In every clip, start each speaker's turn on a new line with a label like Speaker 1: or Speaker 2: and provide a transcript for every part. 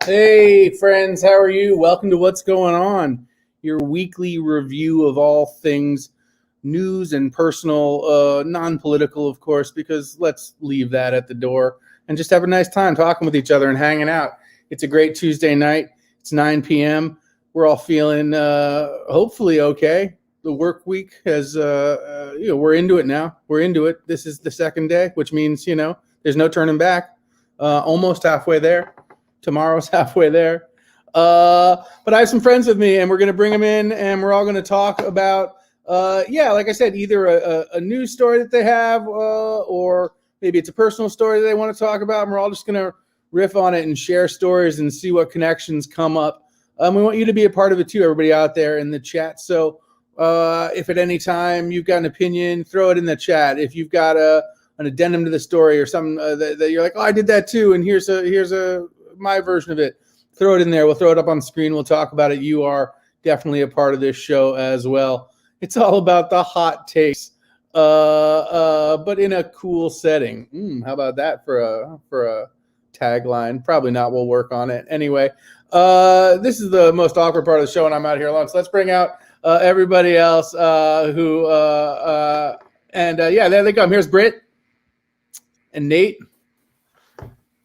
Speaker 1: Hey friends, how are you? Welcome to What's Going On, your weekly review of all things news and personal, non-political, of course, because let's leave that at the door and just have a nice time talking with each other and hanging out. It's a great Tuesday night. It's 9 p.m. We're all feeling hopefully okay. The work week has, we're into it now. We're into it. This is the second day, which means, there's no turning back. Almost halfway there. Tomorrow's halfway there. But I have some friends with me, and we're going to bring them in, and we're all going to talk about, like I said, either a news story that they have, or maybe it's a personal story that they want to talk about, and we're all just going to riff on it and share stories and see what connections come up. We want you to be a part of it too, everybody out there in the chat. So if at any time you've got an opinion, throw it in the chat. If you've got an addendum to the story or something that you're like, oh, I did that too, and here's my version of it, throw it in there. We'll throw it up on screen. We'll talk about it. You are definitely a part of this show as well. It's all about the hot takes, but in a cool setting. How about that for a tagline? Probably not. We'll work on it. Anyway, this is the most awkward part of the show, and I'm out here alone. So let's bring out everybody else there they come. Here's Britt and Nate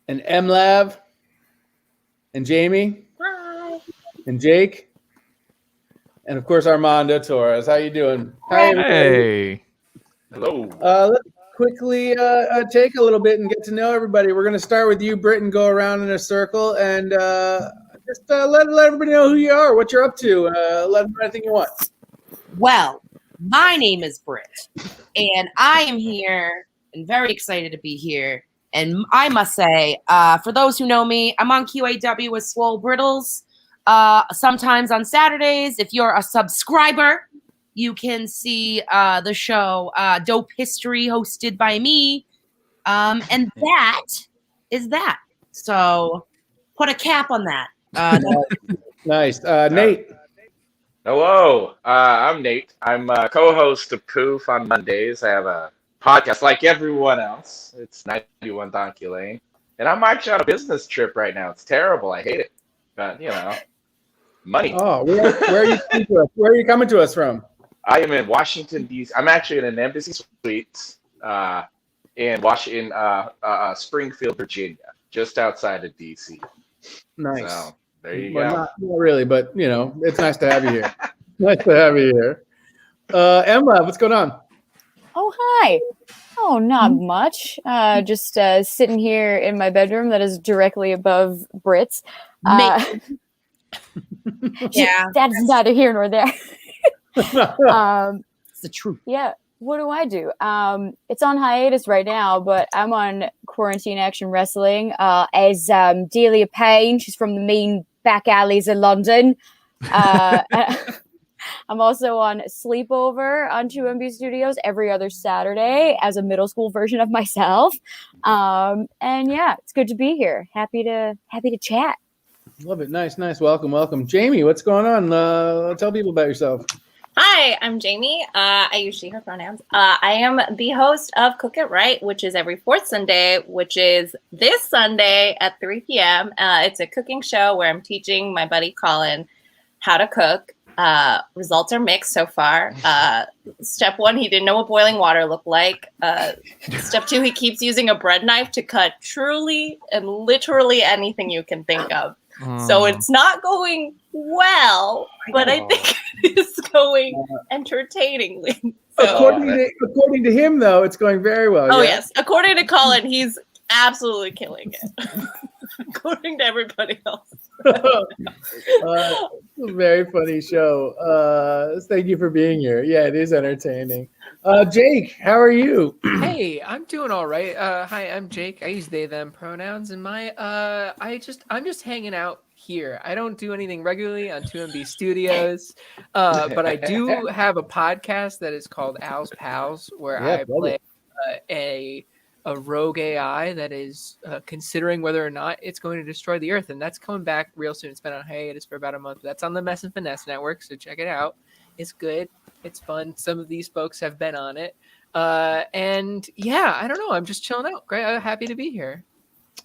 Speaker 1: and MLav and Jamie.
Speaker 2: Hi.
Speaker 1: And Jake, and of course Armando Torres. How you doing?
Speaker 3: Hey.
Speaker 4: Hello.
Speaker 1: Let's quickly take a little bit and get to know everybody. We're going to start with you, Britt, and go around in a circle, and just let everybody know who you are, what you're up to. Let them know anything you want.
Speaker 2: Well, my name is Britt, and I am here and very excited to be here And I must say, for those who know me, I'm on QAW with Swole Brittles. Sometimes on Saturdays, if you're a subscriber, you can see the show Dope History hosted by me. And that is that. So put a cap on that.
Speaker 1: Nice. Nate.
Speaker 3: Hello, I'm Nate. I'm a co-host of Poof on Mondays. I have a podcast like everyone else. It's 91 Donkey Lane. And I'm actually on a business trip right now. It's terrible. I hate it. But, money.
Speaker 1: Oh, where are you coming to us? Where are you coming to us from?
Speaker 3: I am in Washington, D.C. I'm actually in an embassy suite in Springfield, Virginia, just outside of D.C.
Speaker 1: Nice.
Speaker 3: So, there you
Speaker 1: Well,
Speaker 3: go.
Speaker 1: not really, but it's nice to have you here. Nice to have you here. Emma, what's going on?
Speaker 4: Oh, hi. Oh, not much. Just sitting here in my bedroom that is directly above Britt's.
Speaker 2: Yeah,
Speaker 4: that's neither here nor there.
Speaker 2: it's the truth.
Speaker 4: Yeah. What do I do? It's on hiatus right now, but I'm on Quarantine Action Wrestling as Delia Payne. She's from the mean back alleys of London. I'm also on Sleepover on 2MB Studios every other Saturday as a middle school version of myself. And yeah, it's good to be here. Happy to chat.
Speaker 1: Love it. Nice. Welcome. Jamie, what's going on? Tell people about yourself.
Speaker 5: Hi, I'm Jamie. I use she, her pronouns. I am the host of Cook It Right, which is every fourth Sunday, which is this Sunday at 3 p.m. It's a cooking show where I'm teaching my buddy Colin how to cook. Results are mixed so far. Step 1, he didn't know what boiling water looked like. Step 2, he keeps using a bread knife to cut truly and literally anything you can think of. So it's not going well, but I think it's going entertainingly. So,
Speaker 1: According to him, though, it's going very well.
Speaker 5: oh,
Speaker 1: yeah?
Speaker 5: yes. According to Colin, he's absolutely killing it. According to everybody else.
Speaker 1: Very funny show. Thank you for being here. Yeah, it is entertaining. Jake, how are you?
Speaker 6: Hey, I'm doing all right. Hi, I'm Jake. I use they them pronouns, and I'm just hanging out here. I don't do anything regularly on 2MB Studios, but I do have a podcast that is called Al's Pals, where I play a rogue AI that is considering whether or not it's going to destroy the Earth, and that's coming back real soon. It's been on hiatus for about a month. That's on the Mess and Finesse Network, so check it out. It's good. It's fun. Some of these folks have been on it. And yeah, I don't know. I'm just chilling out. Great. I'm happy to be here.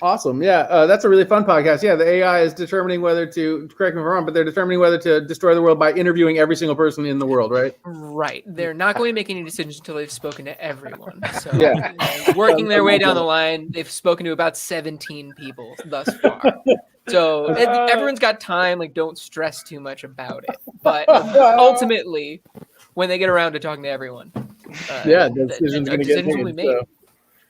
Speaker 1: Awesome. Yeah, that's a really fun podcast. Yeah, the AI is determining whether to, correct me if I'm wrong, but they're determining whether to destroy the world by interviewing every single person in the world, right?
Speaker 6: Right. They're not going to make any decisions until they've spoken to everyone. So
Speaker 1: Yeah.
Speaker 6: Working their way down the line, they've spoken to about 17 people thus far. So everyone's got time. Like, don't stress too much about it. But ultimately, when they get around to talking to everyone,
Speaker 1: the decision's going to get made.
Speaker 6: made.
Speaker 1: So.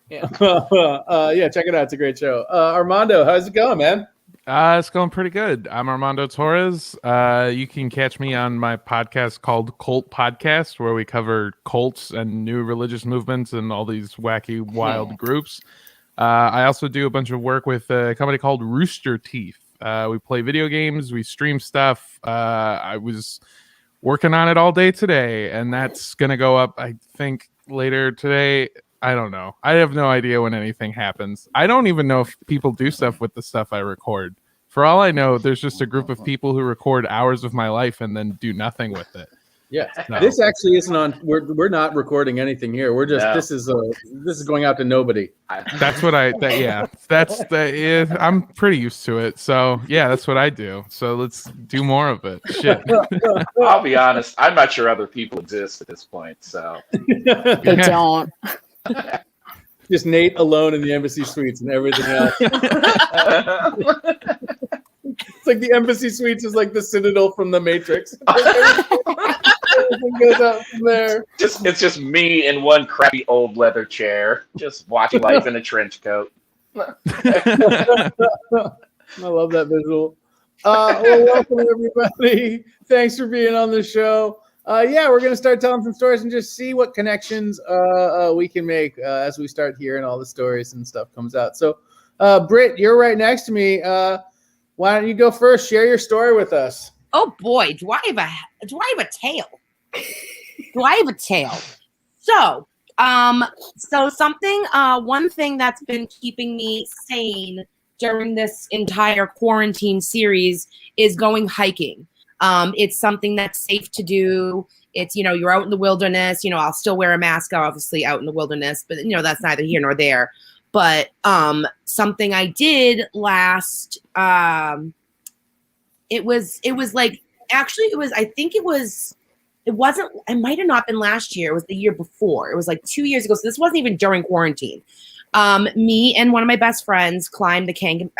Speaker 6: Yeah.
Speaker 1: Yeah, check it out. It's a great show. Armando, how's it going, man?
Speaker 7: It's going pretty good. I'm Armando Torres. You can catch me on my podcast called Cult Podcast, where we cover cults and new religious movements and all these wacky, wild groups. I also do a bunch of work with a company called Rooster Teeth. We play video games. We stream stuff. I was working on it all day today, and that's going to go up, I think, later today. I don't know. I have no idea when anything happens. I don't even know if people do stuff with the stuff I record. For all I know, there's just a group of people who record hours of my life and then do nothing with it.
Speaker 1: Yeah,
Speaker 7: No.
Speaker 1: This actually isn't on. We're not recording anything here. We're just this is going out to nobody.
Speaker 7: That's what I'm pretty used to it. So yeah, that's what I do. So let's do more of it. Shit.
Speaker 3: I'll be honest. I'm not sure other people exist at this point. So
Speaker 4: They don't.
Speaker 1: Just Nate alone in the embassy suites and everything else. It's like the embassy suites is like the Citadel from the Matrix. Everything goes out from there.
Speaker 3: It's just me in one crappy old leather chair, just watching life in a trench coat.
Speaker 1: I love that visual. Well, welcome everybody. Thanks for being on the show. Yeah, we're gonna start telling some stories and just see what connections we can make as we start hearing all the stories and stuff comes out. So, Britt, you're right next to me. Why don't you go first? Share your story with us.
Speaker 2: Oh boy, do I have a tale? Do I have a tale? So, one thing that's been keeping me sane during this entire quarantine series is going hiking. It's something that's safe to do. It's, you're out in the wilderness, I'll still wear a mask, obviously out in the wilderness, but that's neither here nor there. But, something I did last, it might have not been last year. It was the year before. It was like 2 years ago. So this wasn't even during quarantine. Me and one of my best friends climbed Mount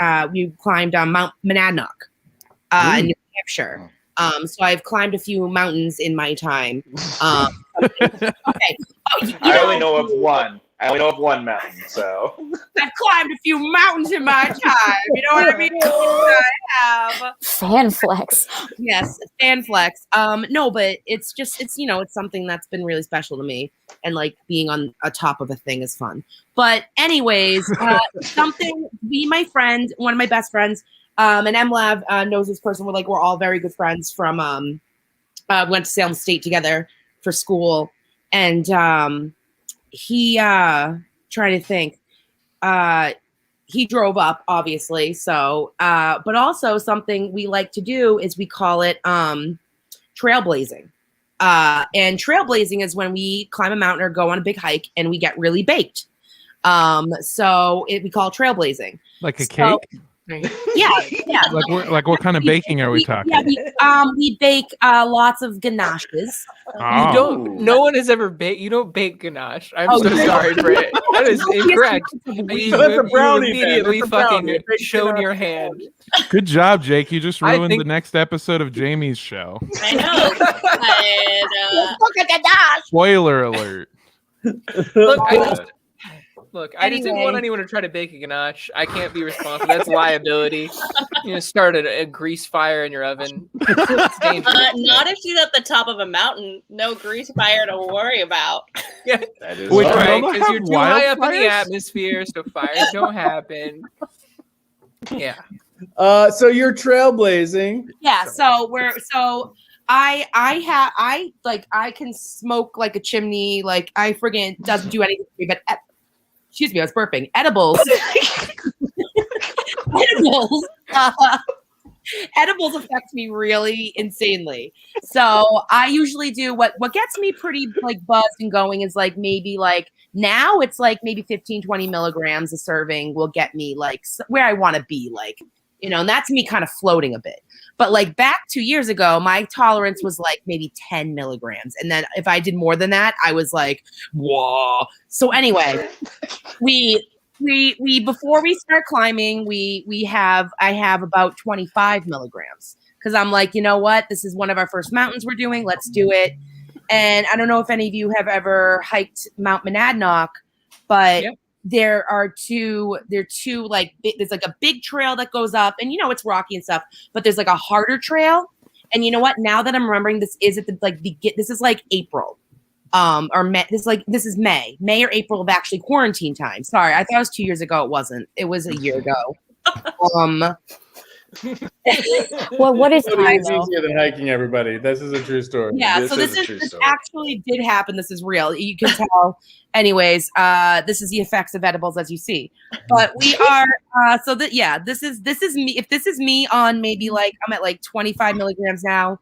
Speaker 2: Monadnock in New Hampshire. So I've climbed a few mountains in my time. Okay.
Speaker 3: I only know of one. I only know of one mountain, so.
Speaker 2: I've climbed a few mountains in my time. You know what I mean? I have.
Speaker 4: Fan flex.
Speaker 2: Yes, fan flex. No, but it's something that's been really special to me, and like being on a top of a thing is fun. But anyways, my friend, one of my best friends, and MLav knows this person. We're all very good friends from went to Salem State together for school, and he trying to think. He drove up, obviously. So, but also something we like to do is we call it trailblazing. And trailblazing is when we climb a mountain or go on a big hike and we get really baked. We call it trailblazing.
Speaker 7: Like a cake?
Speaker 2: Yeah.
Speaker 7: Like what kind of baking are we talking?
Speaker 2: Yeah, we bake lots of ganaches.
Speaker 7: Oh.
Speaker 6: No one has ever baked. You don't bake ganache. I'm so sorry, Britt. That is incorrect. You immediately fucking shown your hand.
Speaker 7: Good job, Jake. You just ruined the next episode of Jamie's show.
Speaker 5: I know.
Speaker 7: Spoiler alert.
Speaker 6: Look, I just didn't want anyone to try to bake a ganache. I can't be responsible. That's liability. Start a grease fire in your oven. It's dangerous.
Speaker 5: Not if she's at the top of a mountain. No grease fire to worry about.
Speaker 6: Yeah,
Speaker 3: that is
Speaker 6: right. Because you're too high up in the atmosphere, so fires don't happen. Yeah.
Speaker 1: So you're trailblazing.
Speaker 2: Yeah. So I can smoke like a chimney. Like I friggin' doesn't do anything to me, but. Excuse me, I was burping. Edibles. Edibles affect me really insanely. So I usually do what gets me pretty like buzzed and going is like maybe like now it's like maybe 15, 20 milligrams a serving will get me like where I want to be, like, and that's me kind of floating a bit. But like back 2 years ago, my tolerance was like maybe 10 milligrams. And then if I did more than that, I was like, whoa. So anyway, we before we start climbing, I have about 25 milligrams. Because I'm like, you know what? This is one of our first mountains we're doing. Let's do it. And I don't know if any of you have ever hiked Mount Monadnock, but yep. There's like there's like a big trail that goes up, and it's rocky and stuff, but there's like a harder trail. And you know what? Now that I'm remembering, this is this is like April, or May. This is May or April of actually quarantine time. Sorry, I thought it was 2 years ago. It wasn't. It was a year ago.
Speaker 4: Well, what is
Speaker 1: time? It's easier than hiking, everybody. This is a true story.
Speaker 2: Yeah, this actually did happen. This is real. You can tell. Anyways, this is the effects of edibles, as you see. But we are this is me. If this is me on maybe like I'm at like 25 milligrams now.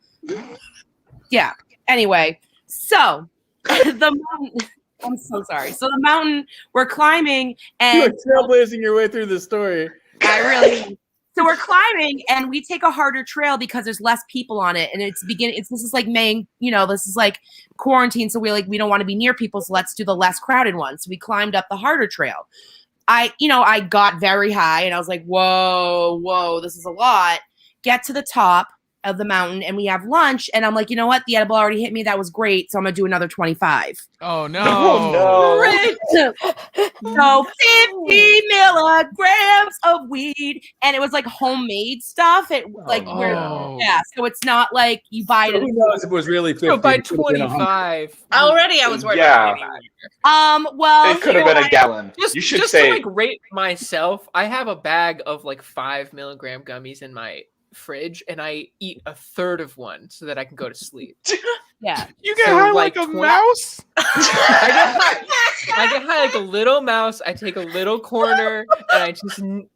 Speaker 2: Yeah. Anyway, so the mountain. I'm so sorry. So the mountain we're climbing, and
Speaker 1: you're trailblazing your way through the story.
Speaker 2: I really am. So we're climbing and we take a harder trail because there's less people on it. And this is like May, this is like quarantine. So we don't want to be near people. So let's do the less crowded one. So we climbed up the harder trail. I got very high and I was like, whoa, this is a lot. Get to the top. of the mountain and we have lunch. And I'm like, you know what? The edible already hit me. That was great. So I'm going to do another 25.
Speaker 7: Oh no.
Speaker 3: Oh, no.
Speaker 2: So 50 milligrams of weed. And it was like homemade stuff. It like,
Speaker 7: no.
Speaker 2: so it's not like you buy
Speaker 1: So
Speaker 2: it.
Speaker 1: who knows if it was really 50?
Speaker 6: So by
Speaker 1: It could've been 100.
Speaker 6: 25.
Speaker 5: Already, I was worried.
Speaker 3: Yeah.
Speaker 2: Well,
Speaker 3: It could have been a gallon.
Speaker 6: Just,
Speaker 3: You should
Speaker 6: just
Speaker 3: say
Speaker 6: to like rate myself, I have a bag of like 5 milligram gummies in my fridge, and I eat a third of one so that I can go to sleep.
Speaker 2: yeah.
Speaker 7: You get
Speaker 6: So,
Speaker 7: high
Speaker 6: like,
Speaker 7: like a
Speaker 6: 20
Speaker 7: mouse?
Speaker 6: I get high like a little mouse. I take a little corner, and I just and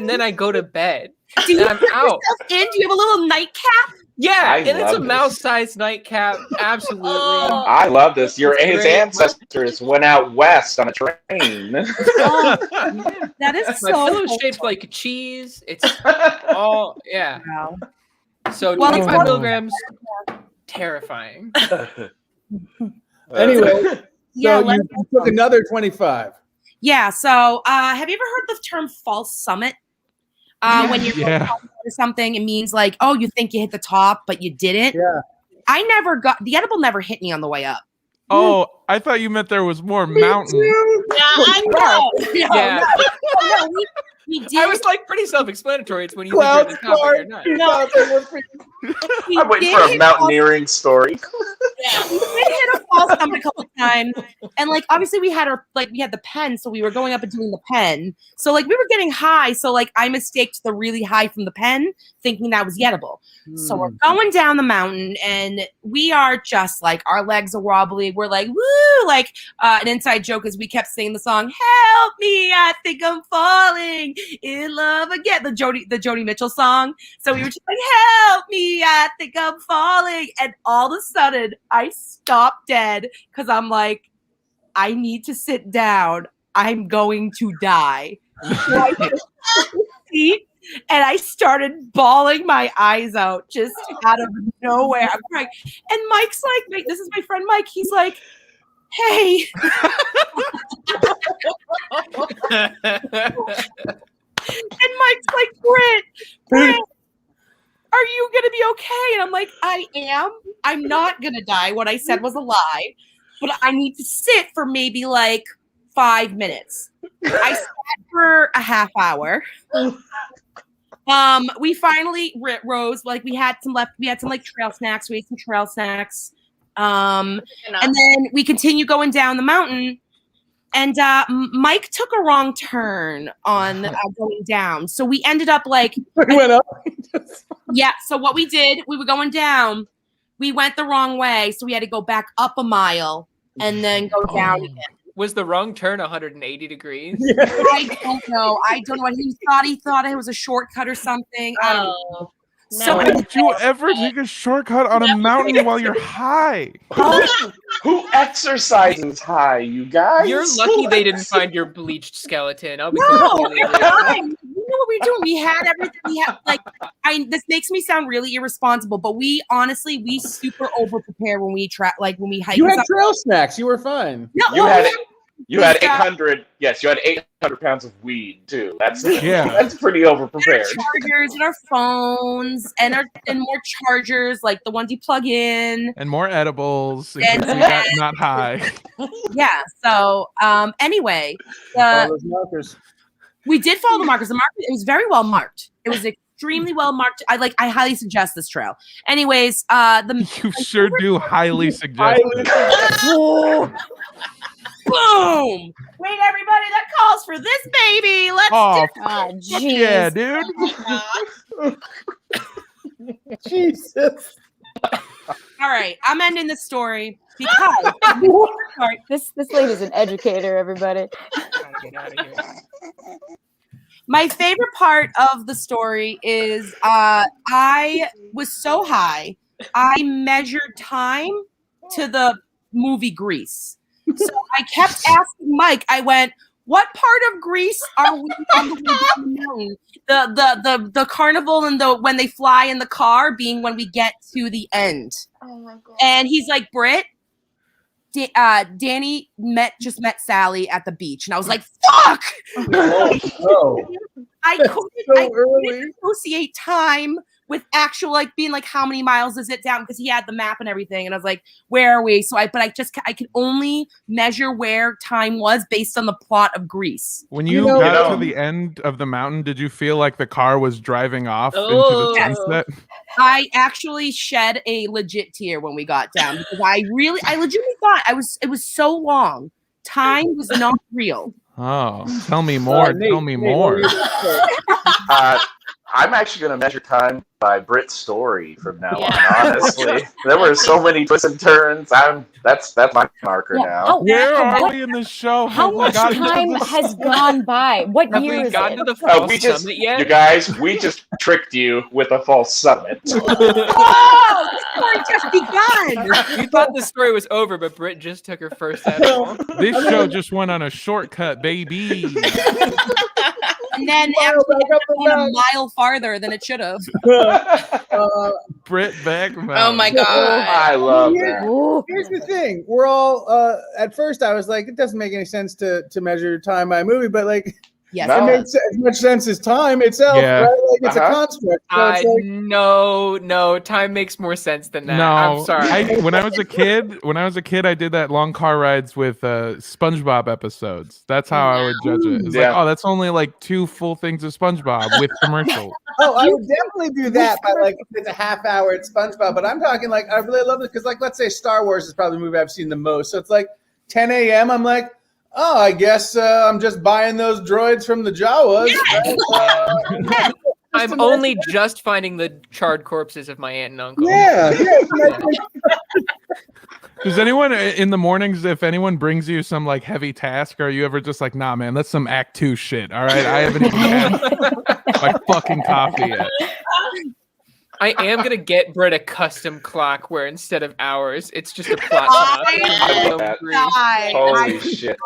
Speaker 6: then I go to bed.
Speaker 2: Do you
Speaker 6: And I'm out.
Speaker 2: Do you have a little nightcap?
Speaker 6: Yeah,
Speaker 3: I
Speaker 6: and it's a
Speaker 3: love this.
Speaker 6: mouse-sized nightcap. Absolutely.
Speaker 5: Oh.
Speaker 3: I love this. His
Speaker 6: Great.
Speaker 3: ancestors went out west on a train.
Speaker 2: That is
Speaker 6: My
Speaker 2: so
Speaker 6: pillow's
Speaker 2: cool.
Speaker 6: shaped like cheese. It's all
Speaker 2: Wow.
Speaker 6: So
Speaker 2: Well,
Speaker 6: 25
Speaker 7: it's-
Speaker 6: milligrams, terrifying.
Speaker 1: Anyway, so
Speaker 2: Yeah,
Speaker 1: you took another 25.
Speaker 2: Yeah. So, have you ever heard the term false summit? When you're
Speaker 7: Yeah.
Speaker 2: to something, it means like, oh, you think you hit the top, but you didn't.
Speaker 1: Yeah.
Speaker 2: I never got the edible. Never hit me on the way up.
Speaker 7: Oh, I thought you meant there was more mountain.
Speaker 5: Yeah, I know.
Speaker 6: Yeah.
Speaker 2: No, we did.
Speaker 6: I was like pretty self-explanatory. It's when you
Speaker 1: Cloud
Speaker 6: think you're at the top, but you're not.
Speaker 2: we
Speaker 3: I'm waiting
Speaker 2: did
Speaker 3: for a
Speaker 2: hit
Speaker 3: mountaineering story.
Speaker 2: We did hit a false summit a couple times, and like obviously we had the pen, so we were going up and doing the pen. So like we were getting high, so like I mistaked the really high from the pen, thinking that was Yettable. So we're going down the mountain, and we are just like our legs are wobbly. We're like woo, like an inside joke is we kept singing the song "Help Me, I Think I'm Falling in Love Again," the Joni Mitchell song. So we were just like "Help Me, I Think I'm Falling," and all of a sudden I stopped dead because I'm like, I need to sit down. I'm going to die. So I took a seat, and I started bawling my eyes out just out of nowhere. I'm crying. And Mike's like, this is my friend Mike. He's like, hey. And Mike's like, Britt, are you going to be okay? And I'm like, I am. I'm not going to die. What I said was a lie. But I need to sit for maybe like 5 minutes. I sat for a half hour. We finally rose. Like we had some left. We had some like trail snacks. We ate some trail snacks. And then we continue going down the mountain. And Mike took a wrong turn on going down. So we ended up like
Speaker 1: We went up.
Speaker 2: yeah. So what we did, we were going down. We went the wrong way, so we had to go back up a mile and then go down again.
Speaker 6: Was the wrong turn 180 degrees?
Speaker 2: I don't know. I don't know what he thought. He thought it was a shortcut or something. I don't know. So
Speaker 7: Why would you ever take a shortcut on a mountain while you're high?
Speaker 3: Who exercises high, you guys?
Speaker 6: You're lucky they didn't find your bleached skeleton. I'll be
Speaker 2: no,
Speaker 6: completely
Speaker 2: it's fine. You know what we were doing? We had everything. We had like this makes me sound really irresponsible, but we super over prepare when we when we hike.
Speaker 1: You had trail snacks. You were fine.
Speaker 2: No,
Speaker 3: You had 800. Yes, you had 800 pounds of weed too. That's pretty over prepared.
Speaker 2: Chargers and our phones and more chargers, like the ones you plug in,
Speaker 7: and more edibles. In
Speaker 2: And
Speaker 7: case you got not high.
Speaker 2: yeah. So anyway,
Speaker 1: All those markers.
Speaker 2: we did follow the markers. The marker, it was very well marked. It was extremely well marked. I highly suggest this trail. Anyways,
Speaker 7: You sure do highly suggest it.
Speaker 2: boom! Wait, everybody, that calls for this baby. Let's
Speaker 7: Oh,
Speaker 2: do
Speaker 4: Ah,
Speaker 7: fuck
Speaker 4: jeez.
Speaker 7: yeah, dude.
Speaker 1: Jesus.
Speaker 2: All right, I'm ending this story because
Speaker 4: This lady's an educator, everybody.
Speaker 6: Get out of here.
Speaker 2: my favorite part of the story is I was so high, I measured time to the movie Grease. So I kept asking Mike, I went, what part of Greece are we on the way down the mountain? The carnival and when they fly in the car being when we get to the end.
Speaker 5: Oh my god.
Speaker 2: And he's like, Britt, Danny just met Sally at the beach. And I was like, fuck!
Speaker 1: Oh,
Speaker 2: I
Speaker 1: so early.
Speaker 2: couldn't associate time with actual like being like, how many miles is it down? Because he had the map and everything, and I was like, where are we? So I could only measure where time was based on the plot of Grease.
Speaker 7: When you got to the end of the mountain, did you feel like the car was driving off into the sunset?
Speaker 2: I actually shed a legit tear when we got down because I legitimately thought it was so long. Time was not real.
Speaker 7: Oh, tell me more. Tell me more.
Speaker 3: I'm actually going to measure time by Britt's story from now on, honestly. There were so many twists and turns. That's my marker now.
Speaker 7: Where are we in the show?
Speaker 4: How much time has gone by? What
Speaker 6: Have
Speaker 4: year
Speaker 6: we
Speaker 4: is
Speaker 6: gotten
Speaker 4: it?
Speaker 6: to the false summit yet?
Speaker 3: You guys, we just tricked you with a false summit.
Speaker 2: Oh, the story just begun.
Speaker 6: You thought the story was over, but Britt just took her first step.
Speaker 7: This show just went on a shortcut, baby.
Speaker 2: And then actually went a mile farther than it should have.
Speaker 7: Britt Beckman.
Speaker 5: Oh my god.
Speaker 3: I love that.
Speaker 1: Here's the thing. We're all at first I was like, it doesn't make any sense to measure time by a movie, but like
Speaker 2: Yes,
Speaker 3: No.
Speaker 1: it makes as much sense as time itself,
Speaker 7: Yeah.
Speaker 1: right? Like it's a construct. So it's like,
Speaker 6: No, time makes more sense than that.
Speaker 7: No,
Speaker 6: I'm sorry.
Speaker 7: when I was a kid, I did that long car rides with SpongeBob episodes. That's how I would judge it. It's
Speaker 3: Yeah.
Speaker 7: like, oh, that's only like 2 full things of SpongeBob with commercial.
Speaker 1: oh, I would definitely do that, but like if it's a half hour, it's SpongeBob. But I'm talking like I really love it because like let's say Star Wars is probably the movie I've seen the most. So it's like 10 a.m. I'm like, oh, I guess I'm just buying those droids from the Jawas. Right?
Speaker 6: I'm only just finding the charred corpses of my aunt and uncle.
Speaker 1: Yeah.
Speaker 7: Does anyone in the mornings, if anyone brings you some like heavy task, are you ever just like, nah, man, that's some Act 2 shit? All right, I haven't even had my fucking coffee yet.
Speaker 6: I am gonna get Britt a custom clock where instead of hours, it's just a plot.
Speaker 3: I love that.
Speaker 2: God,
Speaker 3: Holy shit.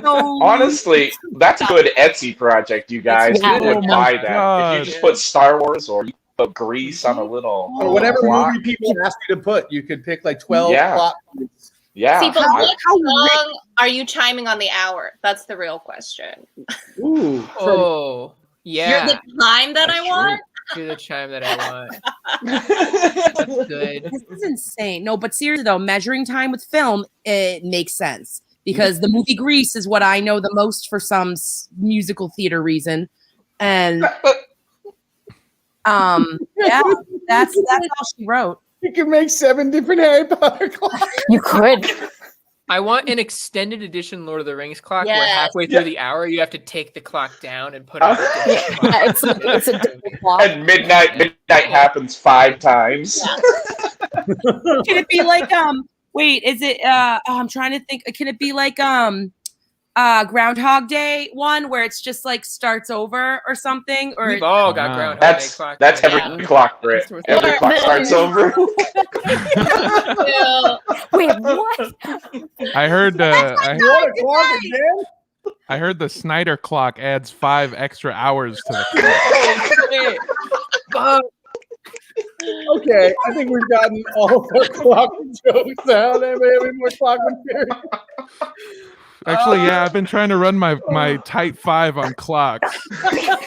Speaker 2: so
Speaker 3: Honestly, that's a good Etsy project, you guys.
Speaker 4: Yeah.
Speaker 3: You would
Speaker 7: Oh my
Speaker 3: buy that.
Speaker 7: God.
Speaker 3: If you just put Star Wars or you put Grease on a little
Speaker 1: Or whatever
Speaker 3: clock.
Speaker 1: movie people ask you to put, you could pick like 12
Speaker 3: Yeah.
Speaker 1: plot points.
Speaker 3: Yeah.
Speaker 5: See, but
Speaker 3: I-
Speaker 5: what song are you chiming on the hour? That's the real question.
Speaker 1: Ooh.
Speaker 6: Oh, yeah.
Speaker 5: You're the time that I
Speaker 3: That's
Speaker 5: want?
Speaker 6: You're the chime that I want. That's good.
Speaker 2: this is insane. No, but seriously though, measuring time with film, it makes sense because the movie Grease is what I know the most for some musical theater reason, and yeah, that's all she wrote.
Speaker 1: You can make 7 different Harry Potter clocks.
Speaker 4: You could.
Speaker 6: I want an extended edition Lord of the Rings clock where
Speaker 5: Yes.
Speaker 6: halfway through the hour you have to take the clock down and put on a different clock.
Speaker 4: Yeah, it's a different clock.
Speaker 3: And midnight happens 5 times.
Speaker 2: Can it be like wait, is it I'm trying to think. Can it be like Groundhog Day one where it's just like starts over or something? Or
Speaker 6: We've all got
Speaker 7: Wow.
Speaker 6: Groundhog Day
Speaker 3: That's
Speaker 6: clock.
Speaker 3: every clock, Britt. Every clock starts over.
Speaker 4: Wait, what?
Speaker 7: I heard
Speaker 1: What a clock again?
Speaker 7: I heard the Snyder clock adds 5 extra hours to the clock.
Speaker 1: Okay, I think we've gotten all of our clock jokes out. Anybody have any more clock theory?
Speaker 7: Actually, yeah, I've been trying to run my Type 5 on clocks.
Speaker 3: I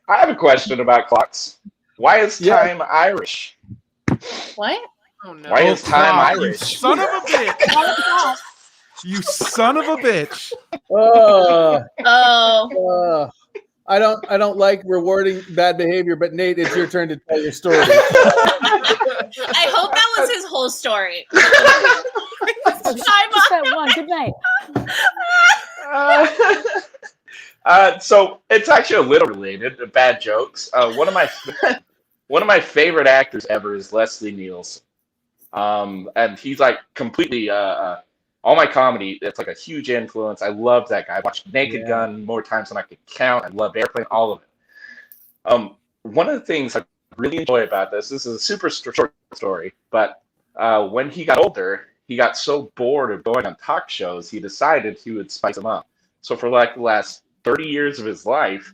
Speaker 3: have a question about clocks. Why is time Irish?
Speaker 5: What?
Speaker 6: Oh no.
Speaker 3: Why is time
Speaker 7: God, you
Speaker 3: Irish?
Speaker 7: son of a bitch! You son of a bitch!
Speaker 5: Oh.
Speaker 1: I don't like rewarding bad behavior, but Nate, it's your turn to tell your story.
Speaker 5: I hope that was his whole story.
Speaker 4: Just that one. Good night.
Speaker 3: So it's actually a little related to bad jokes. One of my favorite actors ever is Leslie Nielsen. And he's like completely all my comedy. It's like a huge influence. I love that guy. I watched Naked Gun more times than I could count. I love Airplane, all of it. One of the things I really enjoy about this is a super short story, but when he got older, he got so bored of going on talk shows, he decided he would spice them up. So for like the last 30 years of his life,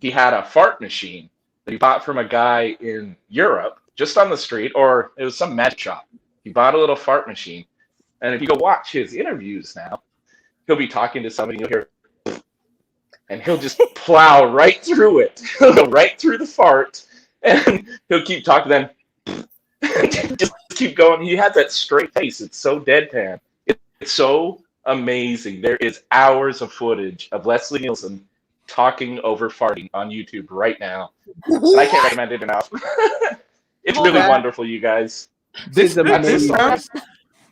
Speaker 3: he had a fart machine that he bought from a guy in Europe, just on the street, or it was some magic shop. He bought a little fart machine. And if you go watch his interviews now, he'll be talking to somebody, you'll hear, and he'll just plow right through it. He'll go right through the fart, And he'll keep talking to them. Just keep going. He has that straight face. It's so deadpan. It's so amazing. There is hours of footage of Leslie Nielsen talking over farting on YouTube right now. And I can't recommend it enough. It's really wonderful, you guys.
Speaker 7: This sounds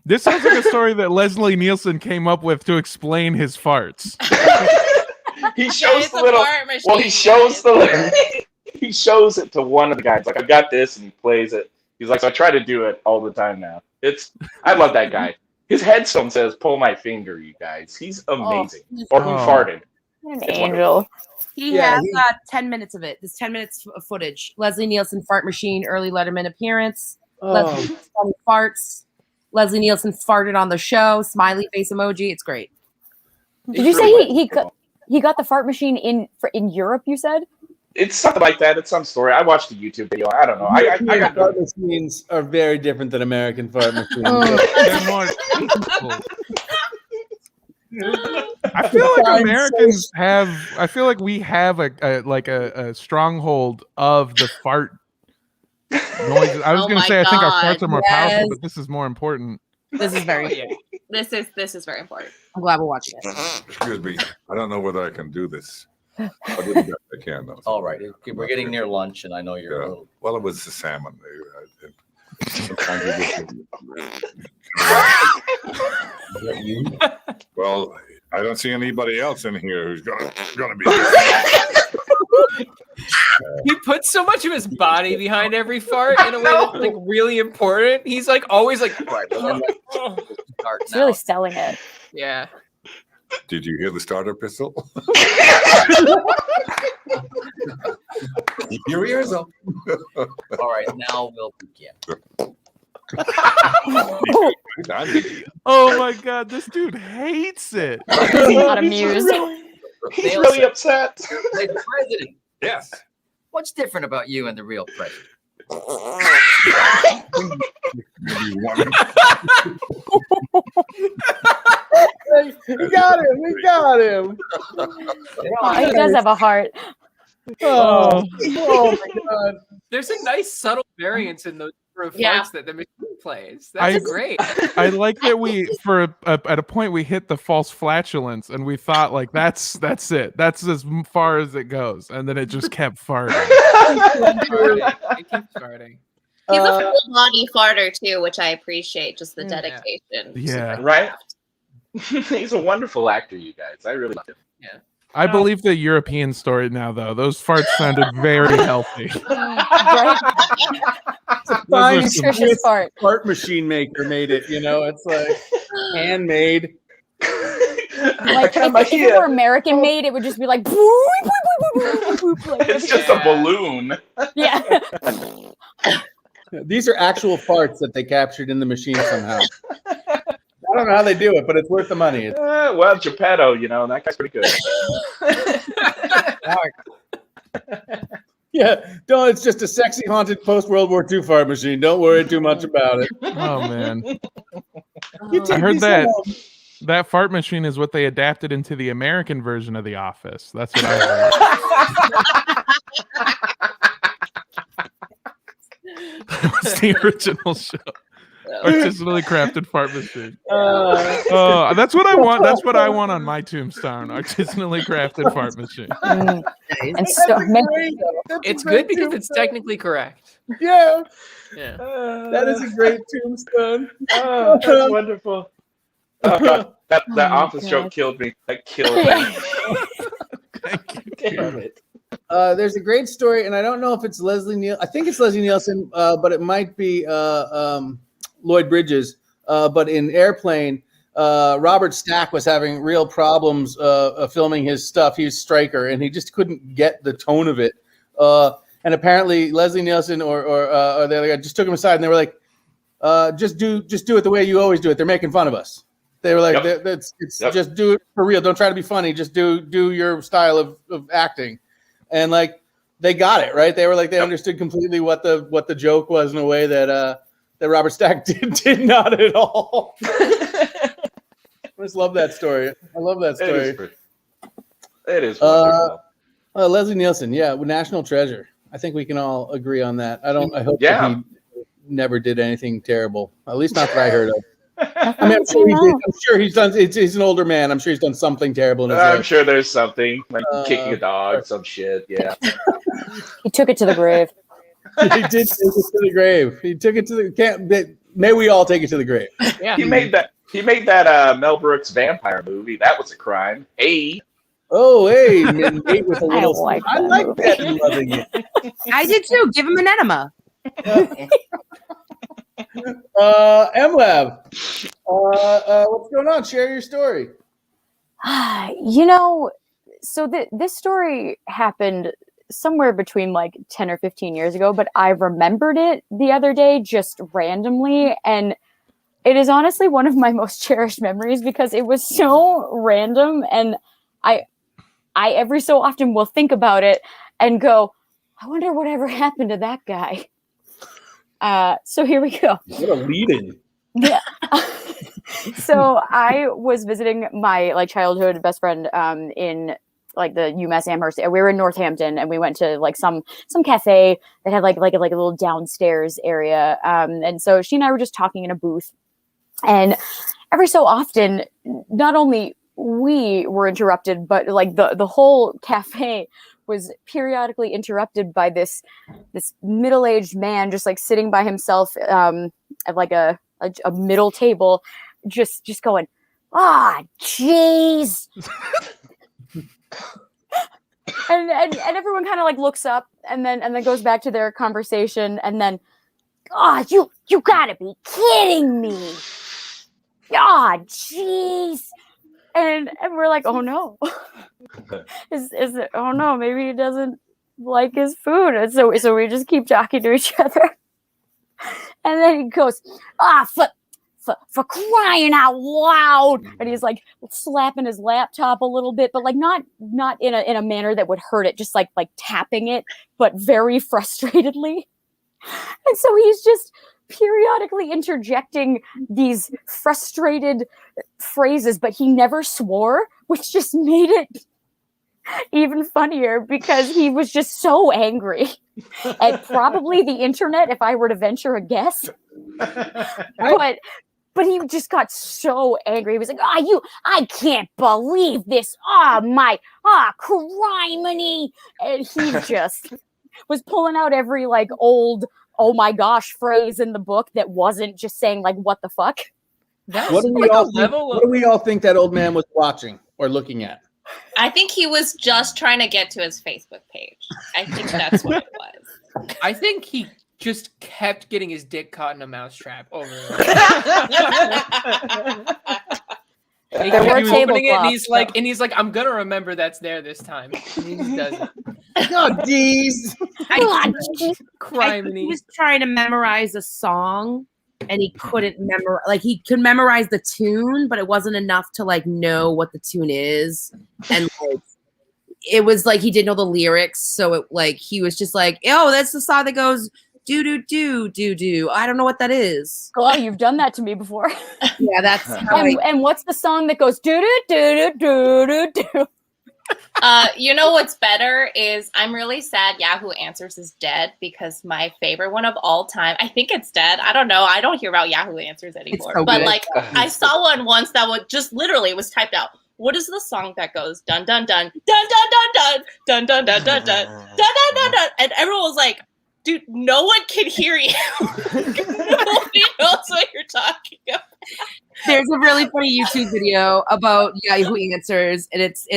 Speaker 7: like a story that Leslie Nielsen came up with to explain his farts.
Speaker 3: He shows the little. Well, he shows the. He shows it to one of the guys. Like, I've got this, and he plays it. He's like, so I try to do it all the time now. I love that guy. His headstone says, "Pull my finger, you guys." He's amazing. Or who farted?
Speaker 4: An angel.
Speaker 2: He has 10 minutes of it. There's 10 minutes of footage. Leslie Nielsen fart machine, early Letterman appearance. Leslie Nielsen farts. Leslie Nielsen farted on the show. Smiley face emoji. It's great.
Speaker 4: Did you say he got the fart machine in Europe? You said
Speaker 3: it's something like that. It's some story. I watched the YouTube video. I don't know. I got
Speaker 1: fart machines are very different than American fart machines.
Speaker 7: They're more peaceful. I feel like Americans have. I feel like we have a stronghold of the fart noises. I was going to say I think our farts are more powerful, but this is more important.
Speaker 2: This is very.
Speaker 5: This is very important.
Speaker 2: I'm glad we're watching this.
Speaker 8: Excuse me. I don't know whether I can do this. I'll do the best I can, though.
Speaker 9: All right. We're getting near lunch, and I know you're a little.
Speaker 8: Well, it was the salmon. Well, I don't see anybody else in here who's gonna be.
Speaker 6: He puts so much of his body behind every fart in a way that's like really important. He's like always like.
Speaker 4: he's really selling it.
Speaker 6: Yeah.
Speaker 8: Did you hear the starter pistol?
Speaker 9: Keep your ears open. All right, now we'll begin.
Speaker 7: Oh my God, this dude hates it.
Speaker 4: He's not amused.
Speaker 3: He's really upset.
Speaker 9: Hey, President.
Speaker 8: Yes.
Speaker 9: What's different about you and the real president?
Speaker 1: We got him. We got him.
Speaker 4: He does have a heart.
Speaker 1: Oh my God.
Speaker 6: There's a nice subtle variance in those farts that the machine plays.
Speaker 7: I
Speaker 6: That's great.
Speaker 7: I like that we, at a point, we hit the false flatulence, and we thought like that's it. That's as far as it goes, and then it just kept farting.
Speaker 6: It keeps farting.
Speaker 5: He's a full body farter too, which I appreciate. Just the dedication.
Speaker 7: Yeah.
Speaker 3: Right. He's a wonderful actor, you guys. I really love him.
Speaker 6: Yeah.
Speaker 7: I believe the European story now, though. Those farts sounded very healthy.
Speaker 4: Fine, nutritious fart.
Speaker 1: Fart machine maker made it. You know, it's like handmade.
Speaker 4: Like if it were American made, it would just be like.
Speaker 3: It's just a balloon.
Speaker 4: Yeah.
Speaker 1: These are actual farts that they captured in the machine somehow. I don't know how they do it, but it's worth the money.
Speaker 3: Well, Geppetto, that guy's pretty good.
Speaker 1: Yeah, it's just a sexy, haunted post-World War II fart machine. Don't worry too much about it.
Speaker 7: Oh, man. I heard that fart machine is what they adapted into the American version of The Office. That's what I heard. That was the original show. Artisanally crafted fart machine. That's what I want. That's what I want on my tombstone. Artisanally crafted fart machine.
Speaker 4: And
Speaker 6: It's good because it's technically correct.
Speaker 1: Yeah.
Speaker 6: Yeah.
Speaker 1: That is a great tombstone.
Speaker 3: Oh, that's wonderful. That Office joke killed me. That killed me. Damn it.
Speaker 1: There's a great story, and I don't know if it's Leslie Nielsen. I think it's Leslie Nielsen, but it might be Lloyd Bridges. But in Airplane, Robert Stack was having real problems filming his stuff. He's Stryker, and he just couldn't get the tone of it. And apparently, Leslie Nielsen or the other guy just took him aside, and they were like, "Just do it the way you always do it. They're making fun of us." They were like, "Just do it for real. Don't try to be funny. Just do your style of acting." And like they got it right. They were like they understood completely what the joke was in a way that Robert Stack did not at all. I just love that story. I love that story.
Speaker 3: It is wonderful.
Speaker 1: Leslie Nielsen, national treasure. I think we can all agree on that. I hope
Speaker 3: Yeah.
Speaker 1: that he never did anything terrible. At least not that I heard of. I mean, I'm sure he's done. He's an older man. I'm sure he's done something terrible in his
Speaker 3: I'm
Speaker 1: life.
Speaker 3: sure there's something like kicking a dog, some shit. Yeah.
Speaker 4: He took it to the grave.
Speaker 1: He did take it to the grave. He took it to the. May we all take it to the grave.
Speaker 6: Yeah.
Speaker 3: He made that Mel Brooks vampire movie. That was a crime. Hey.
Speaker 1: Oh, hey, Nate with a little.
Speaker 4: like
Speaker 1: I
Speaker 4: that
Speaker 1: like
Speaker 4: movie.
Speaker 1: that in Loving It.
Speaker 2: I did too. Give him an enema.
Speaker 1: MLab, what's going on? Share your story.
Speaker 4: So this story happened somewhere between like 10 or 15 years ago, but I remembered it the other day just randomly, and it is honestly one of my most cherished memories because it was so random, and I every so often will think about it and go, I wonder whatever happened to that guy. So here we go.
Speaker 1: What a lead-in.
Speaker 4: Yeah. So I was visiting my childhood best friend in the UMass Amherst. We were in Northampton, and we went to some cafe that had like a little downstairs area. And so she and I were just talking in a booth, and every so often, not only we were interrupted, but the whole cafe was periodically interrupted by this middle-aged man just sitting by himself at a middle table, just going, jeez. and everyone kind of looks up and then goes back to their conversation, and then, you gotta be kidding me. Jeez. And we're like, oh no. Is it, oh no, maybe he doesn't like his food. And so we just keep talking to each other. And then he goes, for crying out loud. And he's slapping his laptop a little bit, but not in a manner that would hurt it, just like tapping it, but very frustratedly. And so he's just periodically interjecting these frustrated phrases, but he never swore, which just made it even funnier because he was just so angry at probably the internet, if I were to venture a guess. But he just got so angry. He was like, I can't believe this. Criminy. And he just was pulling out every old, oh my gosh phrase in the book that wasn't just saying what the fuck.
Speaker 1: What do we all think that old man was watching or looking at?
Speaker 5: I think he was just trying to get to his Facebook page. I think that's what it was.
Speaker 6: I think he just kept getting his dick caught in a mousetrap over and over.
Speaker 4: There were
Speaker 6: tablecloths, and he's like, I'm gonna remember that's there this time. And he just doesn't.
Speaker 1: Jeez.
Speaker 2: He was trying to memorize a song, and he couldn't memorize. He could memorize the tune, but it wasn't enough to know what the tune is. And it was he didn't know the lyrics, so it he was just oh, that's the song that goes do do do do do. I don't know what that is.
Speaker 4: Oh, you've done that to me before.
Speaker 2: Yeah, that's
Speaker 4: and what's the song that goes do do do do do do?
Speaker 5: You know what's better is I'm really sad Yahoo Answers is dead, because my favorite one of all time, I think it's dead. I don't know. I don't hear about Yahoo Answers anymore.
Speaker 2: So
Speaker 5: but
Speaker 2: good.
Speaker 5: I saw one once that would just literally was typed out. What is the song that goes dun dun dun dun dun dun dun dun dun dun dun dun dun dun dun, and everyone was like, dude, no one can hear you. Nobody knows what you're talking about.
Speaker 2: There's a really funny YouTube video about Yahoo Answers, and it's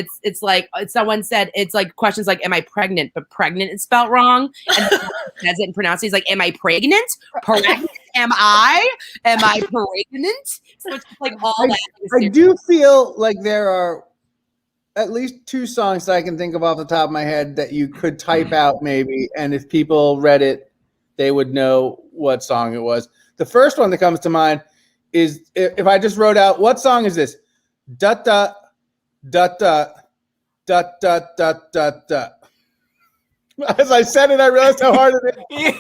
Speaker 2: someone said questions am I pregnant? But pregnant is spelled wrong, and says it and pronounces it. He's like, am I pregnant? Pregnant? Am I pregnant? So it's all that.
Speaker 1: I do feel like there are at least two songs that I can think of off the top of my head that you could type out maybe, and if people read it, they would know what song it was. The first one that comes to mind is if I just wrote out, what song is this? Da da da da da da da da da. As I said it, I realized how hard it is.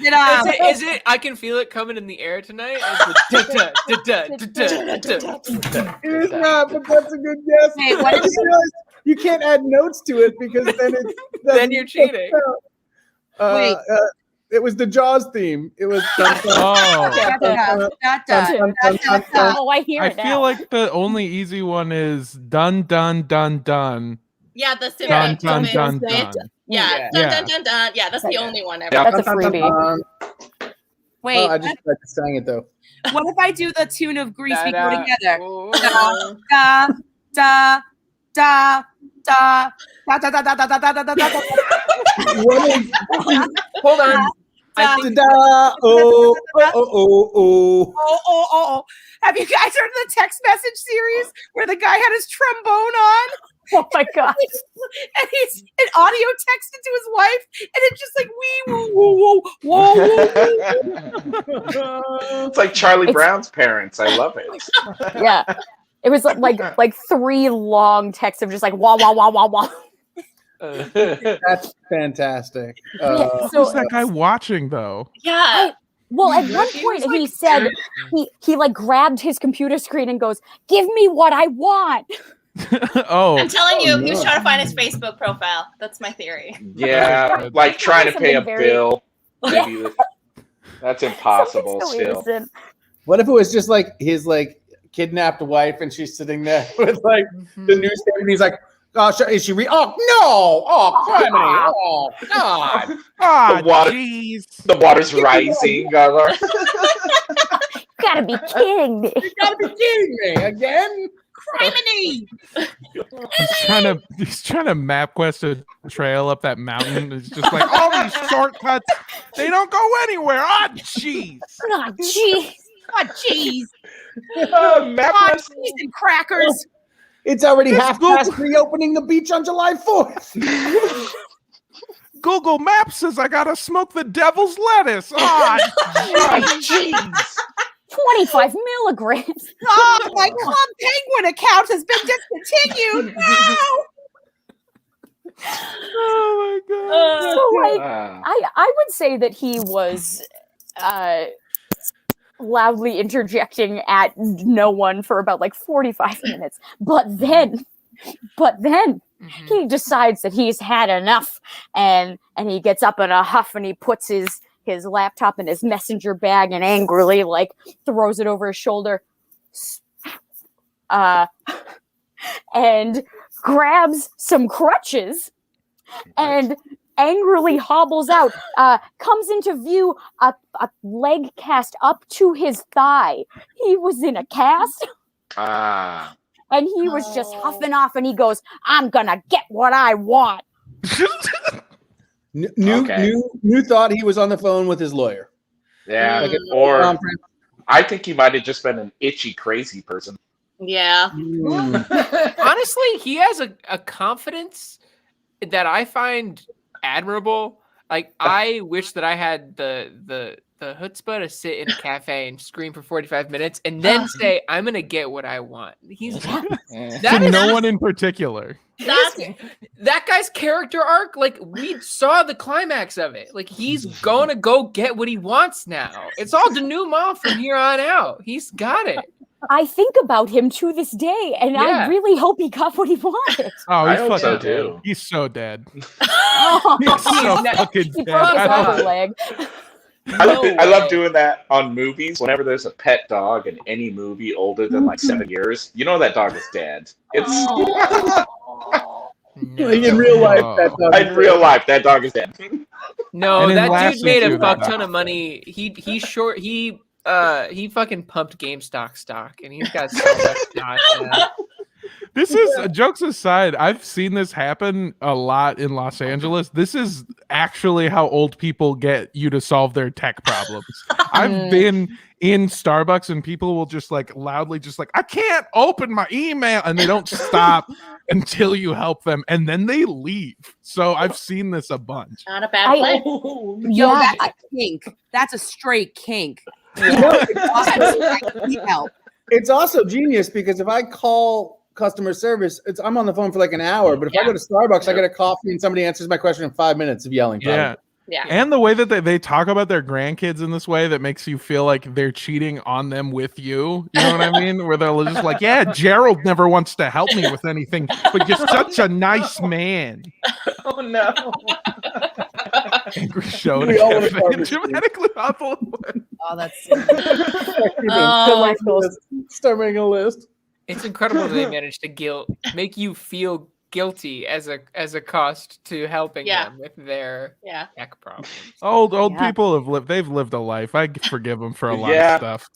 Speaker 6: Yeah. Is it? I can feel it coming in the air tonight.
Speaker 1: It is not, but that's a good guess.
Speaker 2: Hey,
Speaker 1: I just realized You can't add notes to it because then it's
Speaker 6: Then you're cheating.
Speaker 2: Wait.
Speaker 1: It was the Jaws theme. It was.
Speaker 7: Oh,
Speaker 4: Oh, I hear
Speaker 7: I
Speaker 4: it now.
Speaker 7: feel like the only easy one is dun dun dun dun
Speaker 5: Yeah, the
Speaker 7: dun
Speaker 5: Symphony
Speaker 7: dun
Speaker 5: Twins
Speaker 7: dun
Speaker 5: bit.
Speaker 7: dun.
Speaker 5: Yeah,
Speaker 7: Yeah.
Speaker 5: dun, dun, dun, dun. Yeah, that's the only one ever.
Speaker 3: Yeah.
Speaker 4: That's a freebie.
Speaker 2: Wait,
Speaker 1: I just sang it though.
Speaker 2: what if I do the tune of Grease We Go
Speaker 6: Da-da.
Speaker 2: Together?
Speaker 6: Oh.
Speaker 2: Da, da, da, da, da, da, da, da, da, da, da, da, da, da.
Speaker 1: What is
Speaker 6: Hold on. I think
Speaker 1: oh oh oh oh oh?
Speaker 2: Oh. Have you guys heard the text message series where the guy had his trombone on?
Speaker 4: Oh my god.
Speaker 2: And he's an audio texted to his wife, and it's just like wee woo woo woo.
Speaker 3: It's like Charlie
Speaker 4: It's-
Speaker 3: Brown's parents. I love it.
Speaker 4: Yeah. It was like 3 long texts of just like wah wah wah wah wah.
Speaker 1: That's fantastic.
Speaker 4: So
Speaker 7: Who's that guy watching though?
Speaker 5: Yeah.
Speaker 4: well, at one
Speaker 5: He
Speaker 4: point
Speaker 5: was, like,
Speaker 4: he said he like grabbed his computer screen and goes, "Give me what I want."
Speaker 7: Oh,
Speaker 5: I'm telling you, he was
Speaker 1: no.
Speaker 5: trying to find his Facebook profile. That's my theory.
Speaker 3: Yeah, like trying to pay a
Speaker 4: Something very-
Speaker 3: bill. Maybe that's impossible
Speaker 4: Something so
Speaker 3: still.
Speaker 4: innocent.
Speaker 1: What if it was just like his kidnapped wife, and she's sitting there with the newspaper, and he's like, "Oh, is she oh no! Oh, criminy! Oh God!
Speaker 7: ah,
Speaker 3: The water-
Speaker 7: jeez.
Speaker 3: The water's rising.
Speaker 4: Gotta be kidding me.
Speaker 1: You gotta be kidding me again!"
Speaker 2: Criminy!
Speaker 7: He's trying to map quest a trail up that mountain. It's just like all these shortcuts, they don't go anywhere. Ah, jeez.
Speaker 4: Oh, jeez.
Speaker 2: Oh, jeez.
Speaker 3: Map
Speaker 2: Oh,
Speaker 3: quest.
Speaker 2: cheese and crackers.
Speaker 1: It's already
Speaker 7: It's
Speaker 1: half
Speaker 7: Google.
Speaker 1: past reopening the beach on July 4th.
Speaker 7: Google Maps says I gotta smoke the devil's lettuce. Ah, jeez.
Speaker 4: 25 milligrams.
Speaker 2: Oh, my Club Penguin account has been discontinued. No.
Speaker 7: Oh my god.
Speaker 4: So like
Speaker 3: Ah.
Speaker 4: I would say that he was loudly interjecting at no one for about 45 minutes. But then he decides that he's had enough, and he gets up in a huff, and he puts his laptop in his messenger bag and angrily throws it over his shoulder, and grabs some crutches and angrily hobbles out, comes into view, a leg cast up to his thigh. He was in a cast.
Speaker 3: Ah.
Speaker 4: And he was just huffing off, and he goes, "I'm gonna get what I want."
Speaker 1: New thought he was on the phone with his lawyer.
Speaker 3: Yeah.
Speaker 1: Like
Speaker 3: Or I think he might have just been an itchy, crazy person.
Speaker 5: Yeah.
Speaker 6: Honestly, he has a confidence that I find admirable. Like, I wish that I had the chutzpah to sit in a cafe and scream for 45 minutes and then say, "I'm gonna get what I want." He's
Speaker 7: To no one in particular.
Speaker 6: that guy's character arc. Like, we saw the climax of it. Like, he's gonna go get what he wants now. It's all denouement from here on out. He's got it.
Speaker 4: I think about him to this day, and I
Speaker 6: Yeah.
Speaker 4: really hope he got what he wanted.
Speaker 7: Oh,
Speaker 3: I
Speaker 7: he's
Speaker 3: hope
Speaker 7: fucking
Speaker 3: so,
Speaker 7: dead.
Speaker 3: too.
Speaker 7: He's so dead.
Speaker 4: Oh,
Speaker 7: He's so fucking
Speaker 4: he broke his
Speaker 7: dead.
Speaker 4: other leg.
Speaker 3: I love doing that on movies. Whenever there's a pet dog in any movie older than 7 years, you know that dog is dead. It's
Speaker 1: In real life, that doesn't
Speaker 3: in real life that dog is dead.
Speaker 6: No,
Speaker 7: And in
Speaker 6: that
Speaker 7: Lassie
Speaker 6: dude made
Speaker 7: too,
Speaker 6: a fuck
Speaker 7: that
Speaker 6: ton of money. He fucking pumped GameStop stock, and he's got so much stock now.
Speaker 7: This is, jokes aside, I've seen this happen a lot in Los Angeles. This is actually how old people get you to solve their tech problems. I've been in Starbucks and people will just loudly I can't open my email, and they don't stop until you help them, and then they leave. So I've seen this a bunch.
Speaker 5: Not a bad play.
Speaker 2: Yo,
Speaker 4: Yeah.
Speaker 2: that's a kink. That's a straight kink.
Speaker 1: It's also genius because if I call customer service, I'm on the phone for an hour. But if I go to Starbucks, I get a coffee and somebody answers my question in 5 minutes of yelling.
Speaker 7: Yeah.
Speaker 5: Yeah.
Speaker 7: And the way that they talk about their grandkids in this way that makes you feel like they're cheating on them with you. You know what I mean? Where they're just like, yeah, Gerald never wants to help me with anything, but you're such a nice man.
Speaker 3: Oh no.
Speaker 7: Angry show
Speaker 1: We all wanna
Speaker 7: to
Speaker 1: barbecue.
Speaker 7: dramatically awful.
Speaker 2: Oh, that's silly.
Speaker 1: Start making a list.
Speaker 6: It's incredible that they managed to make you feel guilty as a cost to helping them with their neck problems.
Speaker 7: Old people they've lived a life. I forgive them for a lot of stuff.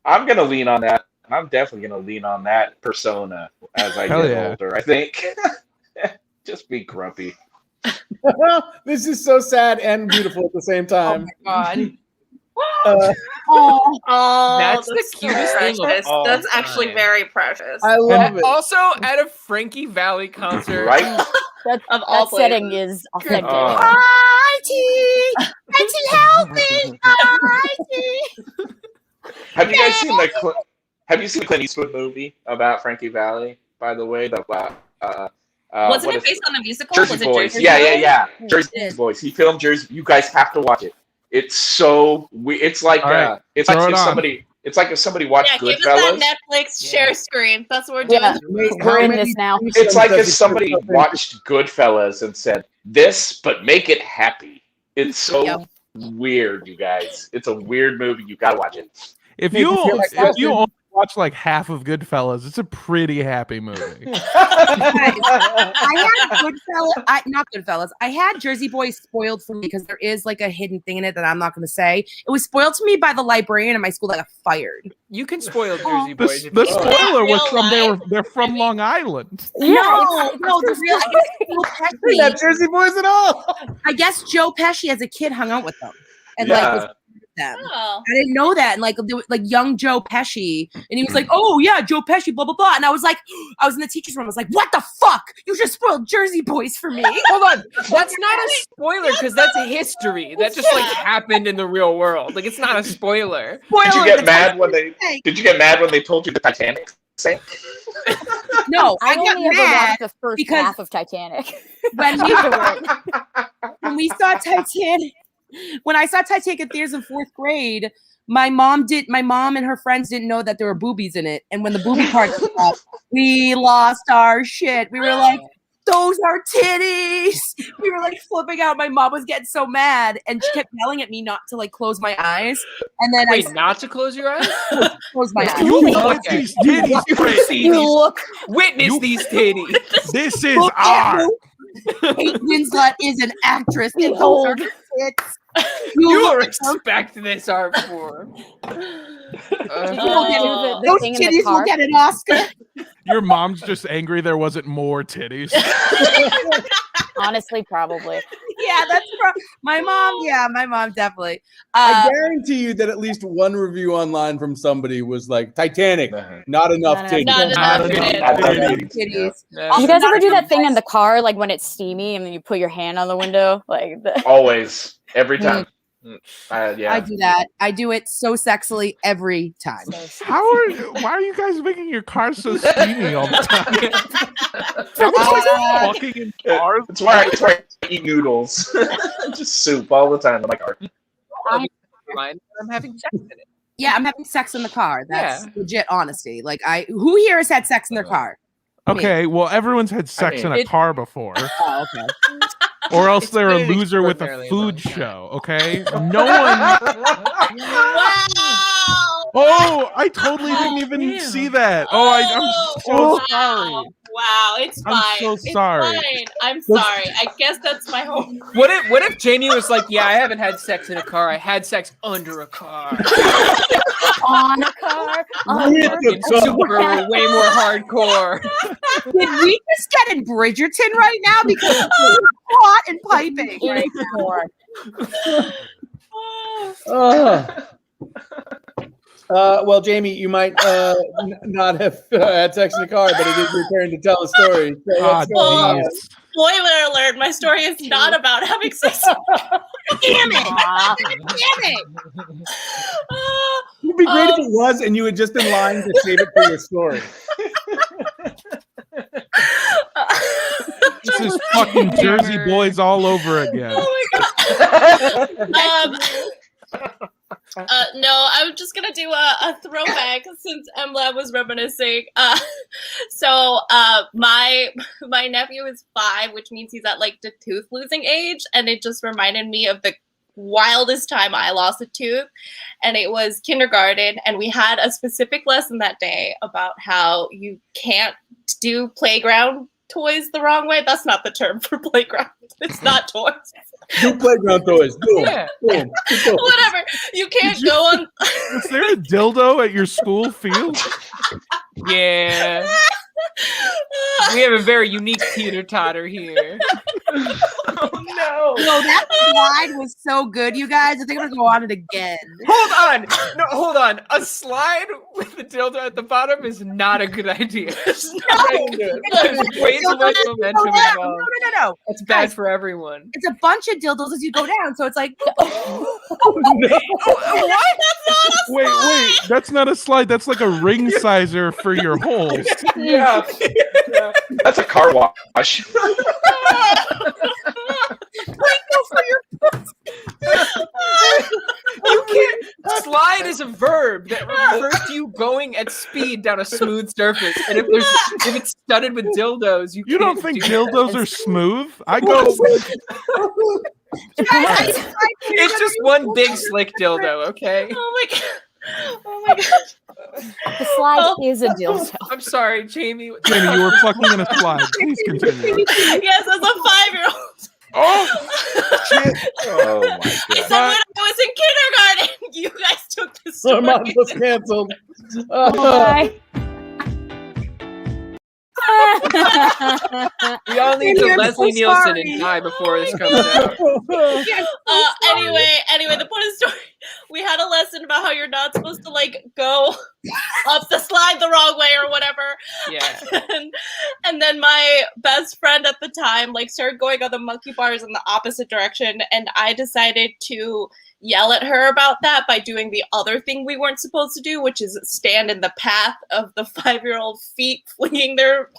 Speaker 3: I'm gonna lean on that. I'm definitely gonna lean on that persona as I get older. I think just be grumpy.
Speaker 1: This is so sad and beautiful at the same time.
Speaker 2: Oh my god.
Speaker 6: That's the cutest thing of all
Speaker 5: That's actually
Speaker 6: time.
Speaker 5: very precious.
Speaker 1: I love it.
Speaker 6: Also, at a Frankie Valley concert,
Speaker 3: Right?
Speaker 5: Of all
Speaker 4: That setting is authentic.
Speaker 2: Hi, T. Help me. Hi, T.
Speaker 3: Have you guys seen Have you seen the Clint Eastwood movie about Frankie Valley? By the way,
Speaker 5: Wasn't it based on a musical?
Speaker 3: Jersey
Speaker 5: Was it
Speaker 3: Boys?
Speaker 5: Jersey
Speaker 3: Yeah.
Speaker 2: It
Speaker 3: Jersey
Speaker 2: is.
Speaker 3: Boys. He filmed Jersey. You guys have to watch it. It's so weird. It's like
Speaker 7: right.
Speaker 3: it's like
Speaker 7: Throw
Speaker 3: if
Speaker 7: it on.
Speaker 3: somebody. It's like if somebody watched
Speaker 5: Yeah, give us
Speaker 3: Goodfellas.
Speaker 5: that Netflix share screen. That's what we're doing.
Speaker 4: We're in this now.
Speaker 3: It's like if somebody watched Goodfellas and said this, but make it happy. It's so weird, you guys. It's a weird movie. You gotta watch it.
Speaker 7: If
Speaker 1: Make you feel like
Speaker 7: if you only watch like half of Goodfellas, it's a pretty happy movie.
Speaker 2: I had not Goodfellas. I had Jersey Boys spoiled for me because there is like a hidden thing in it that I'm not going to say. It was spoiled to me by the librarian in my school that got fired.
Speaker 6: you can spoil Jersey Boys.
Speaker 7: The
Speaker 6: if you want.
Speaker 7: spoiler was from
Speaker 5: Real
Speaker 7: they're from Long Island.
Speaker 2: No, the real.
Speaker 1: We're not Jersey Boys at all.
Speaker 2: I guess Joe Pesci as a kid hung out with them and like was with them.
Speaker 5: Oh.
Speaker 2: I didn't know that. And like there was, like young Joe Pesci, and he was like, "Oh yeah, Joe Pesci, blah blah blah." And I was like, I was in the teacher's room. I was like, "What the fuck? You just spoiled Jersey Boys for me."
Speaker 6: Hold on, that's not a spoiler because that's history. That just like happened in the real world. Like it's not a spoiler.
Speaker 3: Did you
Speaker 2: Spoiler,
Speaker 3: get
Speaker 2: it's
Speaker 3: mad
Speaker 2: like-
Speaker 3: Did you get mad when they told you the Titanic sank?
Speaker 2: No,
Speaker 4: I
Speaker 2: I got
Speaker 4: only ever
Speaker 2: mad
Speaker 4: watched the first
Speaker 2: because-
Speaker 4: half of Titanic.
Speaker 2: when we saw Titanic. When I saw Titanic in theaters in 4th grade, my mom and her friends didn't know that there were boobies in it. And when the booby part came up, we lost our shit. We were like, those are titties. We were like flipping out. My mom was getting so mad and she kept yelling at me not to like close my eyes. And then
Speaker 6: Wait, not to close your eyes?
Speaker 2: closed my eyes.
Speaker 7: You look
Speaker 6: Okay.
Speaker 7: these titties,
Speaker 6: You
Speaker 7: Britt.
Speaker 6: see
Speaker 4: You
Speaker 6: these,
Speaker 4: look
Speaker 6: witness these titties.
Speaker 7: This is
Speaker 2: Look at
Speaker 7: art.
Speaker 2: Kate Winslet is an actress. And those
Speaker 4: Behold.
Speaker 2: are tits.
Speaker 6: You
Speaker 2: look-
Speaker 6: respect this art form.
Speaker 4: Did you
Speaker 2: Oh,
Speaker 4: do the
Speaker 2: those
Speaker 4: thing in the
Speaker 2: titties will
Speaker 4: car?
Speaker 2: get an Oscar.
Speaker 7: Your mom's just angry there wasn't more titties.
Speaker 4: Honestly, probably.
Speaker 2: Yeah, that's my mom. Yeah, my mom definitely.
Speaker 1: I guarantee you that at least one review online from somebody was like, Titanic, not enough
Speaker 4: Not
Speaker 1: titties.
Speaker 4: enough.
Speaker 5: Not enough
Speaker 3: Titanic.
Speaker 2: Titties.
Speaker 6: Yeah.
Speaker 4: Do you guys ever do that thing in the car, like when it's steamy and then you put your hand on the window? Like,
Speaker 3: Always, every time. Yeah.
Speaker 2: I do that. I do it so sexily every time.
Speaker 7: Why are you guys making your car so steamy all the time? Someone's like walking in cars.
Speaker 3: It's why I eat noodles. Just soup all the time in my car.
Speaker 6: I'm having sex in it.
Speaker 2: Yeah, I'm having sex in the car. That's legit honesty. Like who here has had sex in their car?
Speaker 7: Okay, well, everyone's had sex
Speaker 3: mean,
Speaker 7: in a car before,
Speaker 2: Oh, okay.
Speaker 7: or else
Speaker 6: It's
Speaker 7: they're a
Speaker 6: been
Speaker 7: loser with a
Speaker 6: extraordinarily
Speaker 7: food
Speaker 6: long time.
Speaker 7: show. Okay, no one.
Speaker 5: Wow.
Speaker 7: Oh, I totally didn't even see that. Oh, I'm so sorry.
Speaker 5: Wow, it's fine.
Speaker 7: I'm so sorry.
Speaker 5: It's fine. I'm sorry. I guess that's my home.
Speaker 6: What if Jamie was like, yeah, I haven't had sex in a car. I had sex under a car.
Speaker 4: on a car.
Speaker 6: It's super, way more hardcore.
Speaker 2: Did we just get in Bridgerton right now? Because it's hot and piping. Right
Speaker 1: Well, Jamie, you might not have had sex in the car, but it is your turn to tell a story. So what's going on?
Speaker 7: jeez.
Speaker 5: Spoiler alert, my story is not about having sex.
Speaker 2: Damn it! Damn it!
Speaker 1: It'd be great if it was, and you had just been lying to save it for your story.
Speaker 7: This is fucking Jersey Boys all over again.
Speaker 5: Oh my god. No, I'm just gonna do a throwback since Emla was reminiscing. So my nephew is 5, which means he's at like the tooth losing age, and it just reminded me of the wildest time I lost a tooth, and it was kindergarten, and we had a specific lesson that day about how you can't do playground toys the wrong way. That's not the term for playground. It's not toys.
Speaker 1: Do playground toys. Do
Speaker 6: Yeah.
Speaker 1: them.
Speaker 5: Whatever. You can't go on.
Speaker 7: Was there a dildo at your school field?
Speaker 6: Yeah. We have a very unique teeter-totter here.
Speaker 3: Oh no!
Speaker 2: No, that slide was so good, you guys. I think I'm gonna go on it again.
Speaker 6: Hold on. No, hold on. A slide with the dildo at the bottom is not a good idea. There's way too much momentum involved.
Speaker 2: No.
Speaker 6: That's bad
Speaker 2: Guys,
Speaker 6: for everyone.
Speaker 2: It's a bunch of dildos as you go down, so it's like.
Speaker 7: Wait, that's not a slide. That's like a ring sizer for your holes.
Speaker 3: Yeah. That's a car wash.
Speaker 6: You can't. Slide is a verb that refers to you going at speed down a smooth surface. And if it's studded with dildos, you
Speaker 7: don't
Speaker 6: can't
Speaker 7: think
Speaker 6: do
Speaker 7: dildos
Speaker 6: that.
Speaker 7: are smooth? I go.
Speaker 6: It's just one big slick dildo, okay?
Speaker 5: Oh my god. Oh my god.
Speaker 4: The slide is a dildo.
Speaker 6: I'm sorry, Jamie.
Speaker 7: Jamie, you were fucking in a slide. Please continue.
Speaker 5: Yes, as a 5-year-old.
Speaker 7: Oh, shit.
Speaker 3: Oh my
Speaker 5: I
Speaker 3: god.
Speaker 5: said when I was in kindergarten, you guys took the story.
Speaker 1: Armando's canceled.
Speaker 4: Bye.
Speaker 6: We all need to Leslie Nielsen and die before this comes out.
Speaker 5: Anyway, the point of the story, we had a lesson about how you're not supposed to like go up the slide the wrong way or whatever.
Speaker 6: Yeah.
Speaker 5: And then my best friend at the time like started going on the monkey bars in the opposite direction, and I decided to yell at her about that by doing the other thing we weren't supposed to do, which is stand in the path of the 5-year-old feet flinging their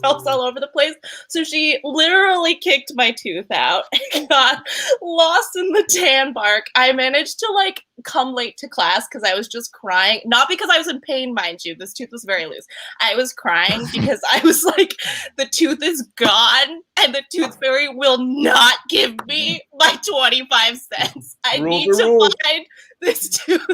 Speaker 5: selves all over the place. So she literally kicked my tooth out and got lost in the tan bark. I managed to like come late to class because I was just crying. Not because I was in pain, mind you. This tooth was very loose. I was crying because I was like, the tooth is gone and the tooth fairy will not give me my 25 cents. I need to find this tooth.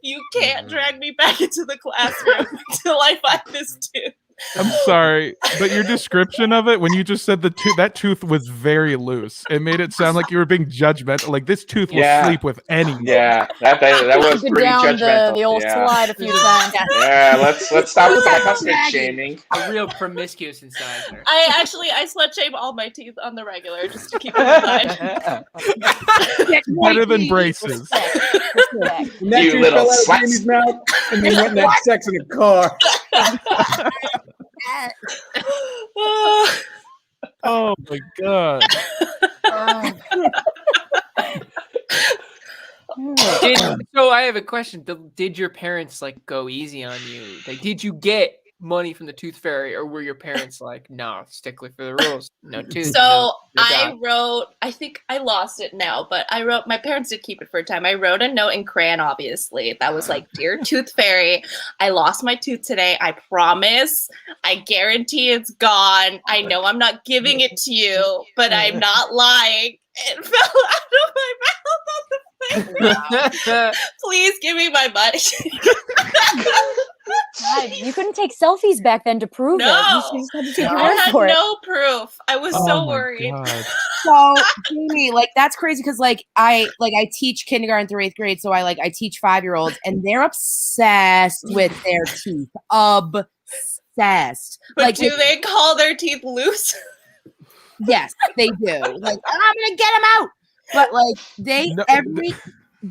Speaker 5: You can't drag me back into the classroom until I find this tooth.
Speaker 7: I'm sorry, but your description of it, when you just said that tooth was very loose, it made it sound like you were being judgmental. Like this tooth will sleep with anyone.
Speaker 3: Yeah, that was
Speaker 4: Took it
Speaker 3: pretty
Speaker 4: down
Speaker 3: judgmental.
Speaker 4: the old slide a few times.
Speaker 3: Yeah, let's stop with that custom shaming.
Speaker 6: A real promiscuous incisor.
Speaker 5: I slut shame all my teeth on the regular just to keep it in mind.
Speaker 7: Better than braces.
Speaker 3: You little sluts.
Speaker 1: Mouth, and then went and had sex in a car.
Speaker 7: Oh my god.
Speaker 6: So I have a question. Did your parents like go easy on you? Like, did you get money from the tooth fairy, or were your parents like, no, stickler for the rules, no tooth?
Speaker 5: So I wrote, I think I lost it now, but I wrote, my parents did keep it for a time. I wrote a note in crayon, obviously, that was like, dear tooth fairy, I lost my tooth today. I promise. I guarantee it's gone. I know I'm not giving it to you, but I'm not lying. It fell out of my mouth on the playground. Please give me my money.
Speaker 4: God, you couldn't take selfies back then to prove it. You just had to take your
Speaker 5: I
Speaker 4: word
Speaker 5: had
Speaker 4: for it.
Speaker 5: no proof. I was so worried.
Speaker 2: So Jamie, like that's crazy because I teach kindergarten through 8th grade, so I teach 5-year-olds, and they're obsessed with their teeth. Obsessed.
Speaker 5: But
Speaker 2: like,
Speaker 5: do they call their teeth loose?
Speaker 2: Yes, they do. Like, I'm gonna get them out. But like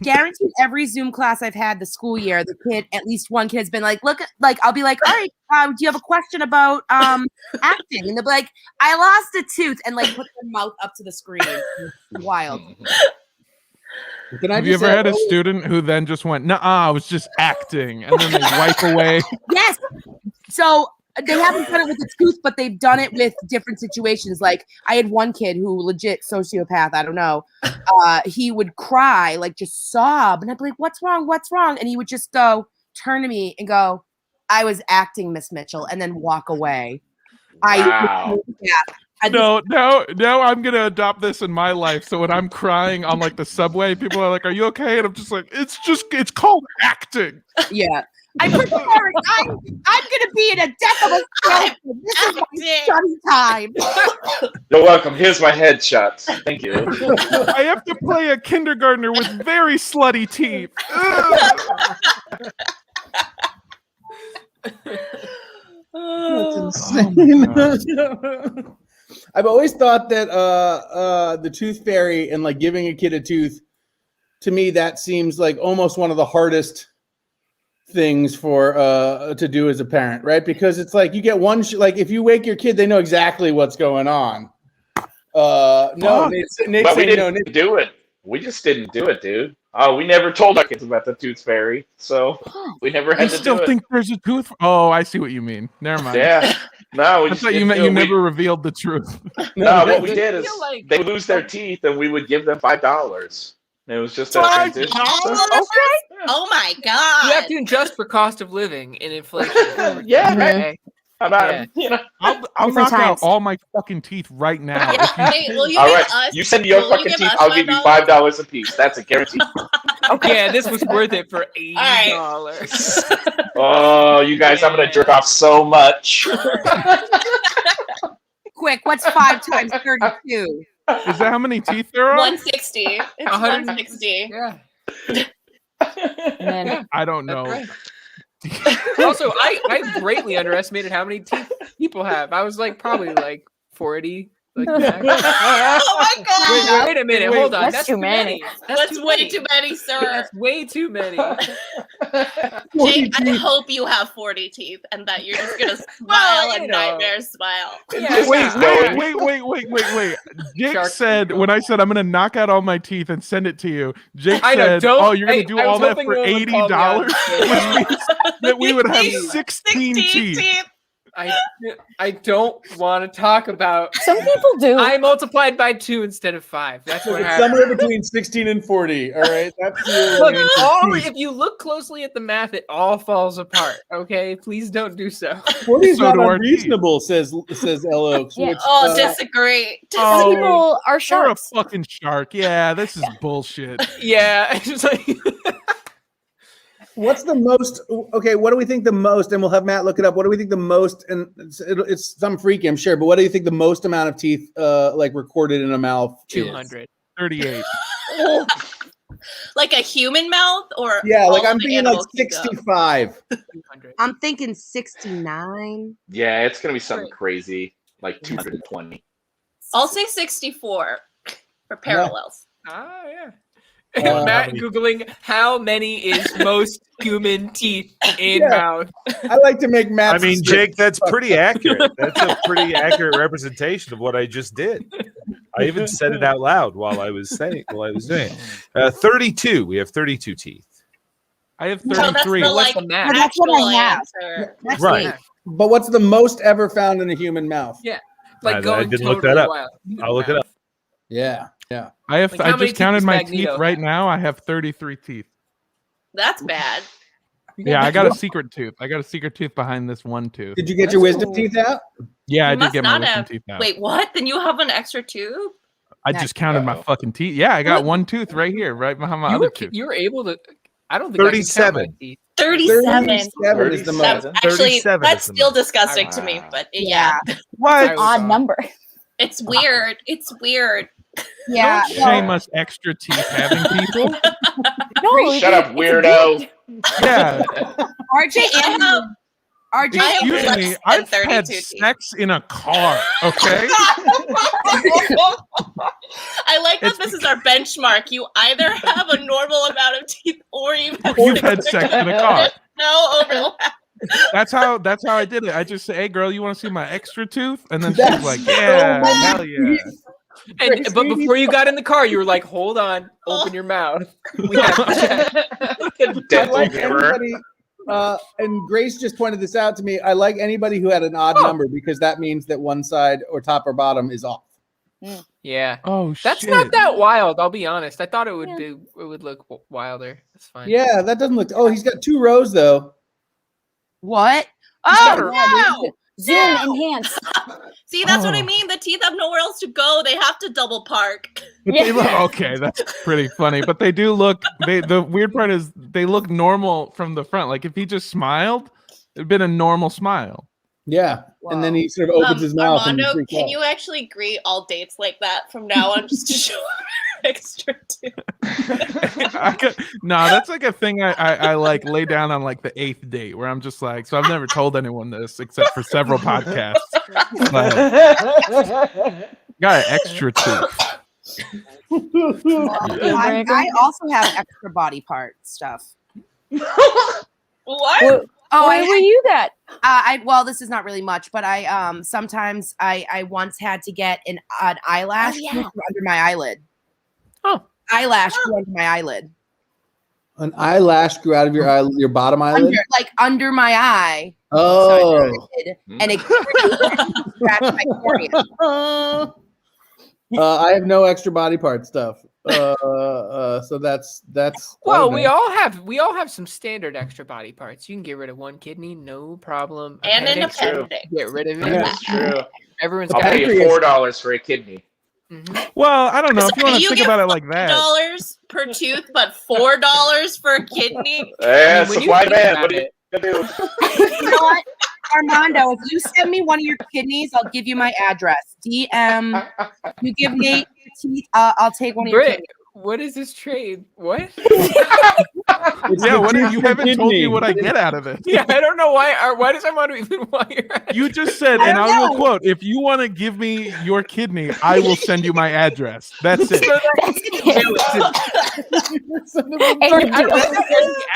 Speaker 2: guaranteed every Zoom class I've had the school year, the kid, at least one kid has been like, look, like I'll be like, all right, do you have a question about acting? And they'll be like, I lost a tooth, and like put their mouth up to the screen. It's wild.
Speaker 7: Have you ever had a student who then just went, "Nah, I was just acting," and then they wipe away?
Speaker 2: Yes. So They haven't done it with the tooth, but they've done it with different situations. Like I had one kid who legit sociopath. I don't know. He would cry, like just sob, and I'd be like, "What's wrong? What's wrong?" And he would just turn to me and go, "I was acting, Miss Mitchell," and then walk away.
Speaker 3: Wow.
Speaker 7: No, I'm gonna adopt this in my life. So when I'm crying on like the subway, people are like, "Are you okay?" And I'm just like, it's called acting.
Speaker 2: Yeah. I'm preparing. I'm gonna be in a death of a skeleton. This is my study time.
Speaker 3: You're welcome. Here's my headshots. Thank you.
Speaker 7: I have to play a kindergartner with very slutty teeth.
Speaker 1: That's insane. I've always thought that the tooth fairy and like giving a kid a tooth, to me, that seems like almost one of the hardest things for to do as a parent, right? Because it's like you get one like if you wake your kid, they know exactly what's going on. No, Nate
Speaker 3: but we
Speaker 1: saying
Speaker 3: didn't do it. We just didn't do it, dude. Oh, we never told our kids about the tooth fairy, so we never had
Speaker 7: You
Speaker 3: to
Speaker 7: still
Speaker 3: do it.
Speaker 7: think there's a tooth? Oh, I see what you mean. Never mind.
Speaker 3: Yeah. No, we
Speaker 7: I
Speaker 3: just
Speaker 7: thought you
Speaker 3: didn't
Speaker 7: meant
Speaker 3: do
Speaker 7: you
Speaker 3: it.
Speaker 7: never revealed the truth.
Speaker 3: No, what we did is
Speaker 6: feel like-
Speaker 3: they would lose their teeth, and we would give them $5. It was just a
Speaker 7: $5?
Speaker 3: transition.
Speaker 5: Oh my god!
Speaker 6: You have to adjust for cost of living and inflation.
Speaker 3: Yeah,
Speaker 6: Okay.
Speaker 3: I'm not,
Speaker 6: Yeah.
Speaker 3: you know.
Speaker 7: I'll
Speaker 4: Different
Speaker 7: knock out
Speaker 4: times.
Speaker 7: all my fucking teeth right now.
Speaker 5: Yeah,
Speaker 7: If you-
Speaker 5: hey, will you
Speaker 3: All
Speaker 5: give
Speaker 3: right,
Speaker 5: us?
Speaker 3: you send me your
Speaker 5: will you
Speaker 3: fucking
Speaker 5: give
Speaker 3: teeth,
Speaker 5: us
Speaker 3: I'll give you $5 a piece. That's a guarantee.
Speaker 6: Yeah, this was worth it for $80.
Speaker 3: Oh, you guys, I'm gonna jerk off so much.
Speaker 2: Quick, what's 5 times 32?
Speaker 7: Is that how many teeth there are?
Speaker 5: 160. It's
Speaker 6: 100
Speaker 5: 160.
Speaker 6: Yeah.
Speaker 4: And then
Speaker 7: I don't know.
Speaker 6: That's Also, I greatly underestimated how many teeth people have. I was like probably like 40. Like max.
Speaker 5: Oh my god!
Speaker 6: Wait a minute,
Speaker 7: Wait,
Speaker 6: hold on.
Speaker 4: that's too many.
Speaker 5: That's way too many, sir.
Speaker 6: That's way too many.
Speaker 5: Jake, I hope you have 40 teeth and that you're just gonna smile
Speaker 6: you
Speaker 5: and
Speaker 6: know.
Speaker 5: nightmare smile.
Speaker 6: Yeah,
Speaker 7: Wait. Jake
Speaker 6: Shark
Speaker 7: said, when I said I'm going to knock out all my teeth and send it to you, Jake
Speaker 6: I know,
Speaker 7: said,
Speaker 6: don't-
Speaker 7: oh, you're going to do
Speaker 6: I was
Speaker 7: all that
Speaker 6: hoping
Speaker 7: for
Speaker 6: no one would call me out.
Speaker 7: $80? Which means that we would have 16
Speaker 5: 16
Speaker 7: teeth.
Speaker 6: I don't want to talk about.
Speaker 4: some people do.
Speaker 6: I multiplied by 2 instead of 5. That's what happened.
Speaker 1: somewhere between 16 and 40. All right, that's your
Speaker 6: Look,
Speaker 1: range of
Speaker 6: all,
Speaker 1: teeth.
Speaker 6: if you look closely at the math, it all falls apart. Okay, please don't do so.
Speaker 1: 40 is
Speaker 7: So
Speaker 1: not
Speaker 7: do our
Speaker 1: unreasonable, says L Oaks.
Speaker 4: Yeah.
Speaker 1: Which,
Speaker 5: Oh, disagree.
Speaker 4: some
Speaker 7: Oh,
Speaker 4: people are
Speaker 7: You're a
Speaker 4: sharks.
Speaker 7: fucking shark. Yeah, this is bullshit.
Speaker 6: Yeah, it's just like
Speaker 1: what's the most? Okay, what do we think the most? And we'll have Matt look it up. What do we think the most? And it's some freaky, I'm sure. But what do you think the most amount of teeth, like recorded in a mouth? is?
Speaker 6: 200.
Speaker 7: 38.
Speaker 5: Like a human mouth, or
Speaker 1: Yeah, like
Speaker 5: all
Speaker 1: I'm
Speaker 5: the
Speaker 1: thinking like
Speaker 5: animal kingdom?
Speaker 1: 65.
Speaker 6: 200.
Speaker 2: I'm thinking 69.
Speaker 3: Yeah, it's gonna be something crazy, like 220.
Speaker 5: I'll say 64 for parallels.
Speaker 6: Ah, yeah.
Speaker 1: how
Speaker 6: Matt
Speaker 7: many?
Speaker 6: Googling how many is most human teeth in
Speaker 1: Yeah.
Speaker 6: mouth.
Speaker 1: I like to make Matt.
Speaker 10: I mean, Jake, that's pretty accurate. That's a pretty accurate representation of what I just did. I even said it out loud while I was doing it. 32. We have 32 teeth.
Speaker 7: I have
Speaker 5: So that's
Speaker 7: 33.
Speaker 5: the
Speaker 6: What's
Speaker 5: like
Speaker 6: the math?
Speaker 2: That's what
Speaker 5: actual
Speaker 2: I have.
Speaker 5: answer.
Speaker 2: That's
Speaker 10: Right.
Speaker 2: me.
Speaker 1: But what's the most ever found in a human mouth?
Speaker 6: Yeah.
Speaker 10: I
Speaker 6: Like going
Speaker 10: didn't look
Speaker 6: totally
Speaker 10: that up.
Speaker 6: wild.
Speaker 10: I'll look it up.
Speaker 1: Yeah.
Speaker 7: I have.
Speaker 6: Like, how
Speaker 7: I
Speaker 6: many
Speaker 7: just counted
Speaker 6: teeth
Speaker 7: my
Speaker 6: does Magneto
Speaker 7: teeth right
Speaker 6: have?
Speaker 7: now. I have 33 teeth.
Speaker 5: That's bad.
Speaker 7: Yeah, I got a secret tooth. I got a secret tooth behind this one tooth.
Speaker 1: Did you get your wisdom teeth out?
Speaker 7: Yeah, I
Speaker 5: You
Speaker 7: did
Speaker 5: must
Speaker 7: get my
Speaker 5: not
Speaker 7: wisdom
Speaker 5: have.
Speaker 7: teeth out.
Speaker 5: Wait, what? Then you have an extra tube?
Speaker 7: I just counted my fucking teeth. Yeah, I got one tooth right here, right behind my other tooth.
Speaker 6: You were able to. I don't think I can count my
Speaker 10: 37.
Speaker 6: teeth.
Speaker 5: 37.
Speaker 1: 37 is the most.
Speaker 5: That's actually
Speaker 10: 37
Speaker 5: that's
Speaker 10: is the
Speaker 5: still
Speaker 10: most.
Speaker 5: disgusting to me,
Speaker 3: Wow.
Speaker 5: but yeah,
Speaker 7: What?
Speaker 6: I was,
Speaker 4: Odd number.
Speaker 5: it's weird. It's weird.
Speaker 2: Yeah.
Speaker 7: Don't shame us extra teeth having people.
Speaker 4: No,
Speaker 3: Shut up,
Speaker 4: it's a
Speaker 3: weirdo.
Speaker 4: gift.
Speaker 7: Yeah.
Speaker 2: RJ and
Speaker 5: have-
Speaker 2: RJ
Speaker 5: I have
Speaker 2: and
Speaker 7: Excuse
Speaker 5: less
Speaker 7: me.
Speaker 5: than
Speaker 7: I've
Speaker 5: 32
Speaker 7: had
Speaker 5: teeth.
Speaker 7: sex in a car. Okay.
Speaker 5: I like that
Speaker 7: It's
Speaker 5: this is our benchmark. You either have a normal amount of teeth or you've
Speaker 7: You've had sex in a car.
Speaker 5: No overlap.
Speaker 7: That's how I did it. I just say, "Hey, girl, you want to see my extra tooth?" And then she's like, "Yeah, hell yeah."
Speaker 6: But before you got in the car, you were like, "Hold on, open your mouth." We have to check.
Speaker 3: Dental
Speaker 1: like
Speaker 3: mirror.
Speaker 1: anybody, And Grace just pointed this out to me. I like anybody who had an odd number because that means that one side or top or bottom is off.
Speaker 6: Yeah.
Speaker 7: Oh,
Speaker 6: That's
Speaker 7: shit.
Speaker 6: not that wild. I'll be honest. I thought it would be. It would look wilder. That's fine.
Speaker 1: Yeah, that doesn't look. Oh, he's got 2 rows though.
Speaker 2: What?
Speaker 6: got
Speaker 2: Oh
Speaker 6: a-
Speaker 2: no!
Speaker 4: Zoom enhance.
Speaker 5: See, that's what I mean. The teeth have nowhere else to go. They have to double park.
Speaker 7: But they look okay. That's pretty funny. But they do look. The weird part is they look normal from the front. Like if he just smiled, it'd been a normal smile.
Speaker 1: Yeah, and then he sort of opens his mouth.
Speaker 5: Armando,
Speaker 1: and
Speaker 5: can you actually greet all dates like that from now on, just to show extra too?
Speaker 7: No, that's like a thing I like lay down on like the 8th date where I'm just like, so I've never told anyone this except for several podcasts. But got an extra tooth.
Speaker 2: I also have extra body part stuff.
Speaker 5: What?
Speaker 2: Oh,
Speaker 4: Why were you that?
Speaker 2: Well, this is not really much, but I sometimes I once had to get an eyelash under my eyelid.
Speaker 6: Oh,
Speaker 2: eyelash grew under my eyelid.
Speaker 1: An eyelash grew out of your eye, your bottom eyelid.
Speaker 2: Under my eye.
Speaker 1: Oh,
Speaker 2: and it scratched my cornea.
Speaker 1: I have no extra body part stuff. So that's.
Speaker 6: Well, we all have some standard extra body parts. You can get rid of one kidney, no problem.
Speaker 5: And an
Speaker 6: Appendix,
Speaker 5: appendix.
Speaker 6: get rid of it.
Speaker 3: That's true.
Speaker 6: Everyone's
Speaker 3: I'll
Speaker 6: got
Speaker 3: pay you $4 for a kidney.
Speaker 7: Well, I don't know if you want to think
Speaker 5: get
Speaker 7: about it like that.
Speaker 5: $4 per tooth, but $4 for a kidney.
Speaker 3: Yeah,
Speaker 6: when you
Speaker 3: supply
Speaker 6: think
Speaker 3: man.
Speaker 6: about
Speaker 3: What do you do?
Speaker 2: You know what, Armando? If you send me one of your kidneys, I'll give you my address. DM. You give me your teeth, I'll take one of your
Speaker 6: Britt,
Speaker 2: kidneys.
Speaker 6: what is this trade? What?
Speaker 7: Yeah, what you haven't told me what I get out of it.
Speaker 6: Yeah, I don't know why. Why does Armando even want your address?
Speaker 7: You just said, and I will quote: "If you want to give me your kidney, I will send you my address." That's it.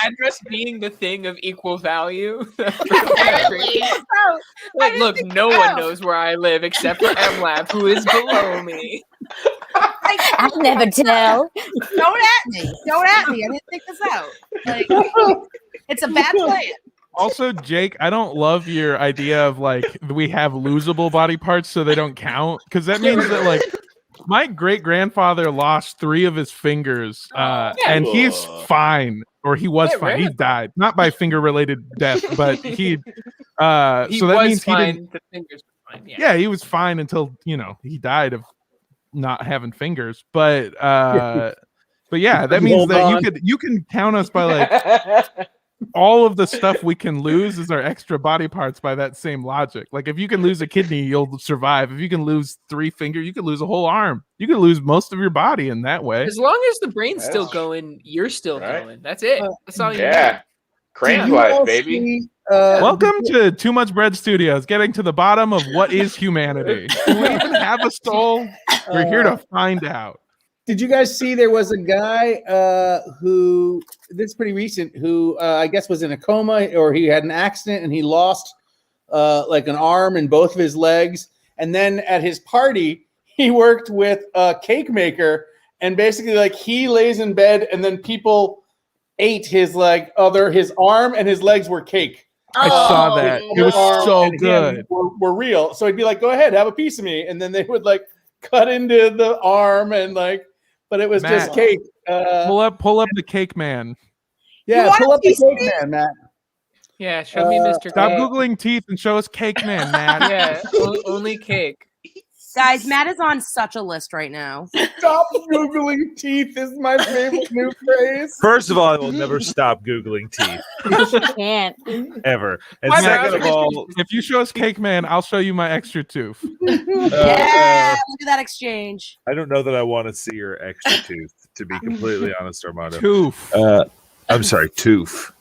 Speaker 6: Address being the thing of equal value.
Speaker 5: Apparently.
Speaker 6: Like, look, no one knows where I live except for MLab, who is below me.
Speaker 4: I never tell.
Speaker 2: Don't at me. Don't at me. I didn't think this out. Like, it's a bad plan.
Speaker 7: Also, Jake, I don't love your idea of like we have losable body parts so they don't count, because that means that like my great grandfather lost 3 of his fingers, and he's fine, or he was fine. He died not by finger related death, but he so that means
Speaker 6: fine.
Speaker 7: he didn't.
Speaker 6: The fingers were fine.
Speaker 7: Yeah, he was fine until he died of not having fingers, but yeah, that means that you can count us by like all of the stuff we can lose is our extra body parts by that same logic. Like if you can lose a kidney, you'll survive. If you can lose 3 fingers, you can lose a whole arm. You can lose most of your body in that way.
Speaker 6: As long as the brain's still going, you're still going. That's it. That's all you need.
Speaker 3: Crank life, baby.
Speaker 1: Welcome
Speaker 7: to Too Much Bread Studios, getting to the bottom of what is humanity. Do we even have a soul? We're here to find out.
Speaker 1: Did you guys see there was a guy who, this is pretty recent, who I guess was in a coma, or he had an accident and he lost like an arm and both of his legs. And then at his party, he worked with a cake maker, and basically like he lays in bed and then people ate his his arm and his legs were cake.
Speaker 7: I saw that. It was so good.
Speaker 1: Were real. So he'd be like, go ahead, have a piece of me. And then they would like cut into the arm and like, but it was just cake.
Speaker 7: Pull up the cake man.
Speaker 1: Yeah, pull up the cake man, Matt.
Speaker 6: Yeah, show me Mr.
Speaker 7: Stop
Speaker 6: Cake.
Speaker 7: Googling teeth and show us cake man, Matt.
Speaker 6: Yeah, only cake.
Speaker 2: Guys, Matt is on such a list right now.
Speaker 1: Stop Googling teeth is my favorite new phrase.
Speaker 10: First of all, I will never stop Googling teeth.
Speaker 4: You can't.
Speaker 10: Ever. And
Speaker 7: My
Speaker 10: second
Speaker 7: brother-
Speaker 10: of all,
Speaker 7: if you show us cake man, I'll show you my extra tooth.
Speaker 2: Yeah, look at that exchange.
Speaker 10: I don't know that I want to see your extra tooth, to be completely honest, Armando.
Speaker 7: Tooth.
Speaker 10: I'm sorry, tooth.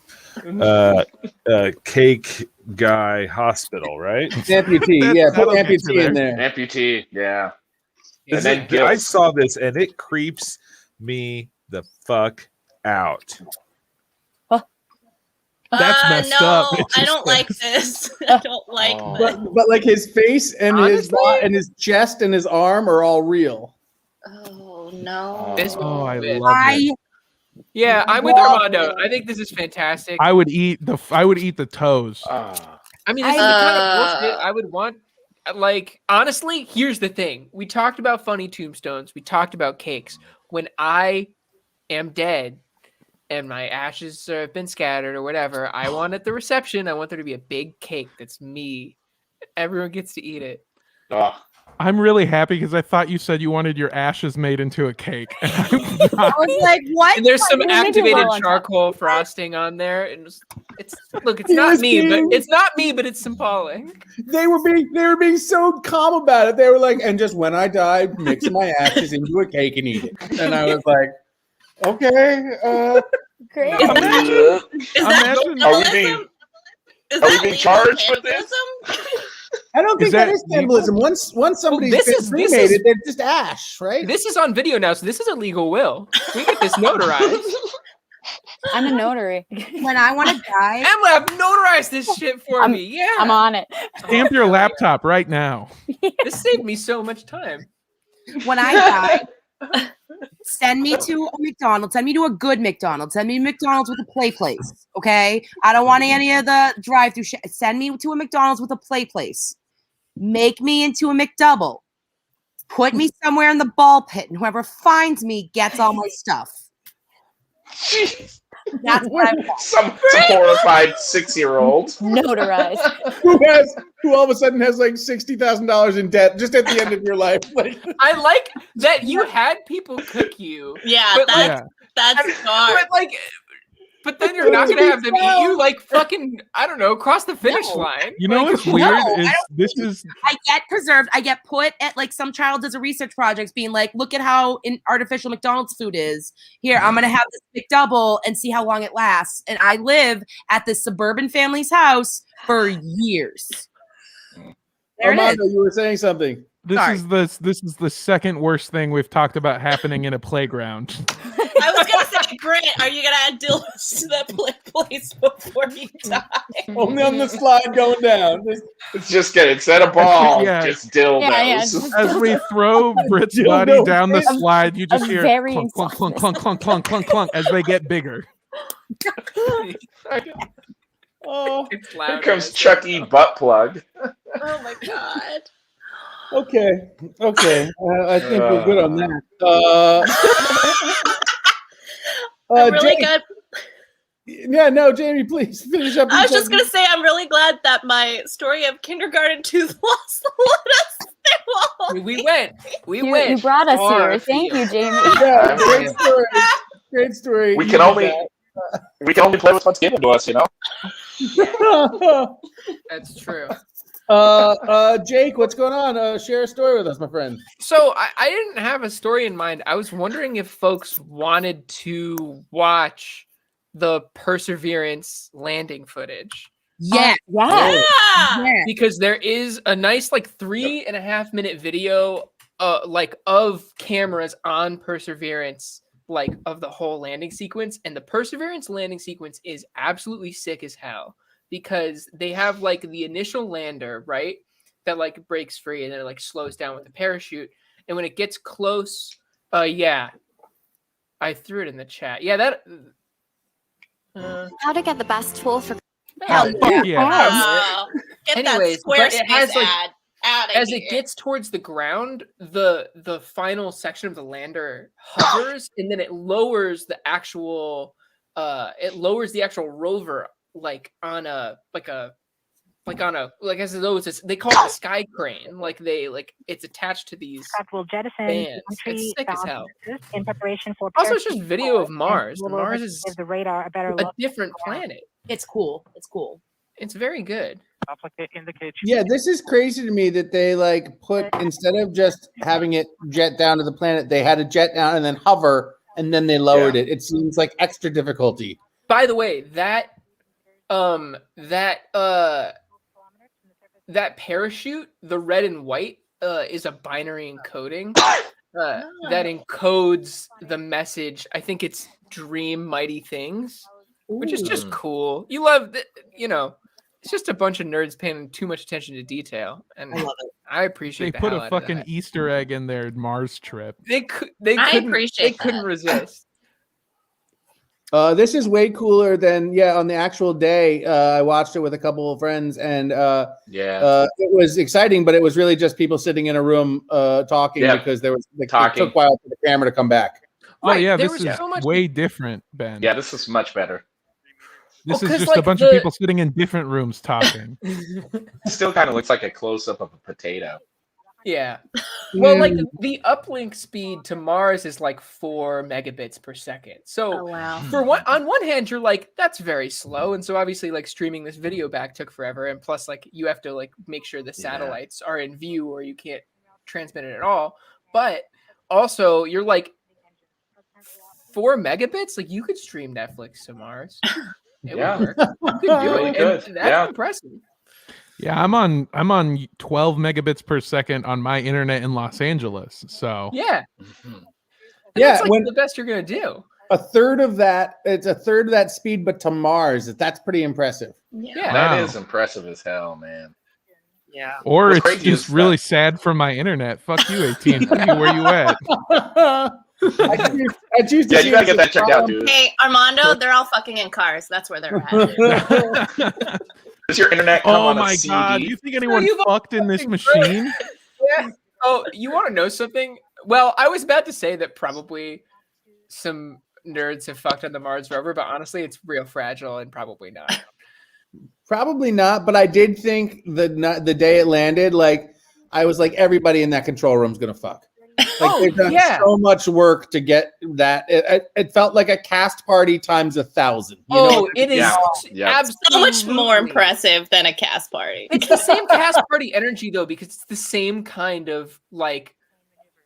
Speaker 10: Cake guy hospital, right?
Speaker 1: Amputee, yeah, put amputee in there.
Speaker 3: Amputee, yeah.
Speaker 10: And then I saw this and it creeps me the fuck out.
Speaker 7: That's messed
Speaker 5: no,
Speaker 7: up.
Speaker 5: I don't like this. I don't like this.
Speaker 1: But like his face and his chest and his arm are all real.
Speaker 5: Oh no.
Speaker 7: Oh, I love
Speaker 2: I
Speaker 7: it.
Speaker 6: Yeah, I'm with Armando. I think this is fantastic.
Speaker 7: I would eat the toes.
Speaker 6: I mean, this is the kind of bullshit I would want. Like, honestly, here's the thing. We talked about funny tombstones. We talked about cakes. When I am dead and my ashes have been scattered or whatever, I want at the reception, I want there to be a big cake that's me. Everyone gets to eat it.
Speaker 7: I'm really happy because I thought you said you wanted your ashes made into a cake.
Speaker 2: I was like, what?
Speaker 6: And there's some
Speaker 4: Maybe
Speaker 6: activated
Speaker 4: roll on top.
Speaker 6: charcoal frosting on there. And it's not me, but it's symbolic.
Speaker 1: They were being so calm about it. They were like, and just when I die, mix my ashes into a cake and eat it. And I was like, okay.
Speaker 4: Great.
Speaker 5: Is that cannibalism?
Speaker 3: Are we being charged with this?
Speaker 1: I don't think that is
Speaker 7: legal?
Speaker 1: cannibalism. Once somebody's
Speaker 6: this
Speaker 1: been
Speaker 6: is-
Speaker 1: cremated, they're just ash, right?
Speaker 6: This is on video now, so this is a legal will. We get this notarized.
Speaker 4: I'm a notary.
Speaker 2: When I want to die,
Speaker 6: Emma, notarize this shit for me. Yeah.
Speaker 4: I'm on it.
Speaker 7: Stamp your laptop right now.
Speaker 6: This saved me so much time.
Speaker 2: when I die, send me to a McDonald's. Send me to a good McDonald's. Send me to McDonald's with a play place. Okay, I don't want any of the drive-through shit. Send me to a McDonald's with a play place. Make me into a McDouble. Put me somewhere in the ball pit, and whoever finds me gets all my stuff. That's what I want.
Speaker 3: Some horrified 6-year-old.
Speaker 4: Notarized.
Speaker 1: who all of a sudden has like $60,000 in debt just at the end of your life. Like,
Speaker 6: I like that you had people cook you.
Speaker 5: Yeah,
Speaker 6: But,
Speaker 5: that's smart.
Speaker 6: But then you're not gonna have them eat you like fucking, I don't know, cross the finish line.
Speaker 7: You know
Speaker 6: Like,
Speaker 7: what's weird
Speaker 2: no,
Speaker 7: is
Speaker 2: I
Speaker 7: this is
Speaker 2: I get preserved. I get put at like some child does a research projects being like, look at how artificial McDonald's food is. Here, I'm gonna have this McDouble and see how long it lasts. And I live at this suburban family's house for years. There it is.
Speaker 1: Armando, you were saying something.
Speaker 7: this is the second worst thing we've talked about happening in a playground.
Speaker 5: I was gonna say, Britt, are you gonna add dildos to that place before you die?
Speaker 1: Only on the slide going down.
Speaker 3: It's just good. Instead of balls,
Speaker 7: Yeah.
Speaker 3: just dildos.
Speaker 4: Yeah, just
Speaker 7: As we throw Britt's
Speaker 1: Dildo
Speaker 7: body down the
Speaker 4: face.
Speaker 7: slide, you just
Speaker 4: A
Speaker 7: hear
Speaker 4: very
Speaker 7: clunk, clunk, clunk, clunk, clunk, clunk, clunk, clunk as they get bigger.
Speaker 1: Oh,
Speaker 6: It's
Speaker 3: Here
Speaker 6: loud.
Speaker 3: comes Chucky butt plug.
Speaker 5: Oh my god.
Speaker 1: okay. I think we're good on that.
Speaker 5: I'm really
Speaker 1: Jake,
Speaker 5: good.
Speaker 1: Yeah, no, Jamie, please finish up.
Speaker 5: I was just gonna say I'm really glad that my story of kindergarten tooth loss let us stay long.
Speaker 6: We went.
Speaker 4: You brought us
Speaker 6: far
Speaker 4: here. Thank you,
Speaker 6: afield.
Speaker 4: Jamie.
Speaker 1: Yeah, great story. Great story.
Speaker 3: We
Speaker 1: You
Speaker 3: can
Speaker 1: did
Speaker 3: only play with what's given to us, you know.
Speaker 1: that.
Speaker 6: That's true.
Speaker 1: Jake, what's going on? Share a story with us, my friend.
Speaker 6: So I didn't have a story in mind. I was wondering if folks wanted to watch the Perseverance landing footage.
Speaker 2: Yeah.
Speaker 4: Yeah.
Speaker 5: Yeah.
Speaker 6: Because there is a nice like 3.5 minute video like of cameras on Perseverance, like of the whole landing sequence, and the Perseverance landing sequence is absolutely sick as hell because they have like the initial lander, right, that like breaks free and then it like slows down with the parachute, and when it gets close, yeah, I threw it in the chat. Yeah, that
Speaker 11: How to get the best tool for
Speaker 2: Hell yeah.
Speaker 7: Yeah.
Speaker 5: Oh, get
Speaker 6: Anyways,
Speaker 5: that
Speaker 6: but
Speaker 5: Squarespace
Speaker 6: it has, like,
Speaker 5: ad out of
Speaker 6: as
Speaker 5: here.
Speaker 6: it gets towards the ground, the final section of the lander hovers and then it lowers the actual rover like on a as though they call it a sky crane, like it's attached to these
Speaker 12: Will jettison
Speaker 6: bands.
Speaker 12: entry
Speaker 6: It's sick as hell.
Speaker 12: balances in preparation for
Speaker 6: Also, it's just
Speaker 12: parachute
Speaker 6: video
Speaker 12: fall,
Speaker 6: of Mars.
Speaker 12: and will
Speaker 6: Mars
Speaker 12: give
Speaker 6: is
Speaker 12: the radar a better
Speaker 6: a
Speaker 12: look.
Speaker 6: different planet.
Speaker 2: It's cool. It's cool.
Speaker 6: It's very good.
Speaker 1: Yeah, this is crazy to me that they like put, instead of just having it jet down to the planet, they had to jet down and then hover and then they lowered it. It seems like extra difficulty.
Speaker 6: By the way, that parachute, the red and white, is a binary encoding that encodes the message. I think it's dream mighty things, which is just cool. You love that, you know. It's just a bunch of nerds paying too much attention to detail, and I appreciate.
Speaker 7: They put
Speaker 6: hell
Speaker 7: a
Speaker 6: out of
Speaker 7: fucking
Speaker 6: that.
Speaker 7: Easter egg in their Mars trip.
Speaker 6: They
Speaker 5: I
Speaker 6: couldn't.
Speaker 5: appreciate
Speaker 6: They couldn't
Speaker 5: that.
Speaker 6: resist.
Speaker 1: This is way cooler than on the actual day. I watched it with a couple of friends, and it was exciting, but it was really just people sitting in a room talking because there was it took a while for the camera to come back.
Speaker 7: Oh yeah, this is way different, Ben.
Speaker 3: Yeah, this is much better.
Speaker 7: This is just a bunch of people sitting in different rooms talking.
Speaker 3: Still kind of looks like a close-up of a potato.
Speaker 6: Yeah. Well, like the uplink speed to Mars is like 4 megabits per second. So on one hand, you're like, that's very slow. And so obviously like streaming this video back took forever. And plus like you have to like make sure the satellites are in view or you can't transmit it at all. But also you're like 4 megabits, like you could stream Netflix to Mars. It would work. You could do it. And that's impressive.
Speaker 7: Yeah, I'm on 12 megabits per second on my internet in Los Angeles. So
Speaker 6: that's like the best you're gonna do.
Speaker 1: A third of that, it's a third of that speed, but to Mars. That's pretty impressive.
Speaker 6: Yeah,
Speaker 3: that is impressive as hell, man.
Speaker 2: Yeah.
Speaker 7: Or it's just really sad for my internet. Fuck you, AT&T. Where you at?
Speaker 3: I choose to you gotta get that checked out, dude.
Speaker 5: Hey, Armando, they're all fucking in cars. That's where they're at.
Speaker 3: Does your internet come on a CD?
Speaker 7: God! You think anyone fucked in this machine?
Speaker 6: Yeah. Oh, you want to know something? Well, I was about to say that probably some nerds have fucked on the Mars rover, but honestly, it's real fragile and probably not.
Speaker 1: Probably not, but I did think the day it landed, like I was like, everybody in that control room is gonna fuck. Like they've done so much work to get that. It felt like a cast party times 1,000.
Speaker 6: It is absolutely
Speaker 5: so much more impressive than a cast party.
Speaker 6: It's the same cast party energy though, because it's the same kind of like,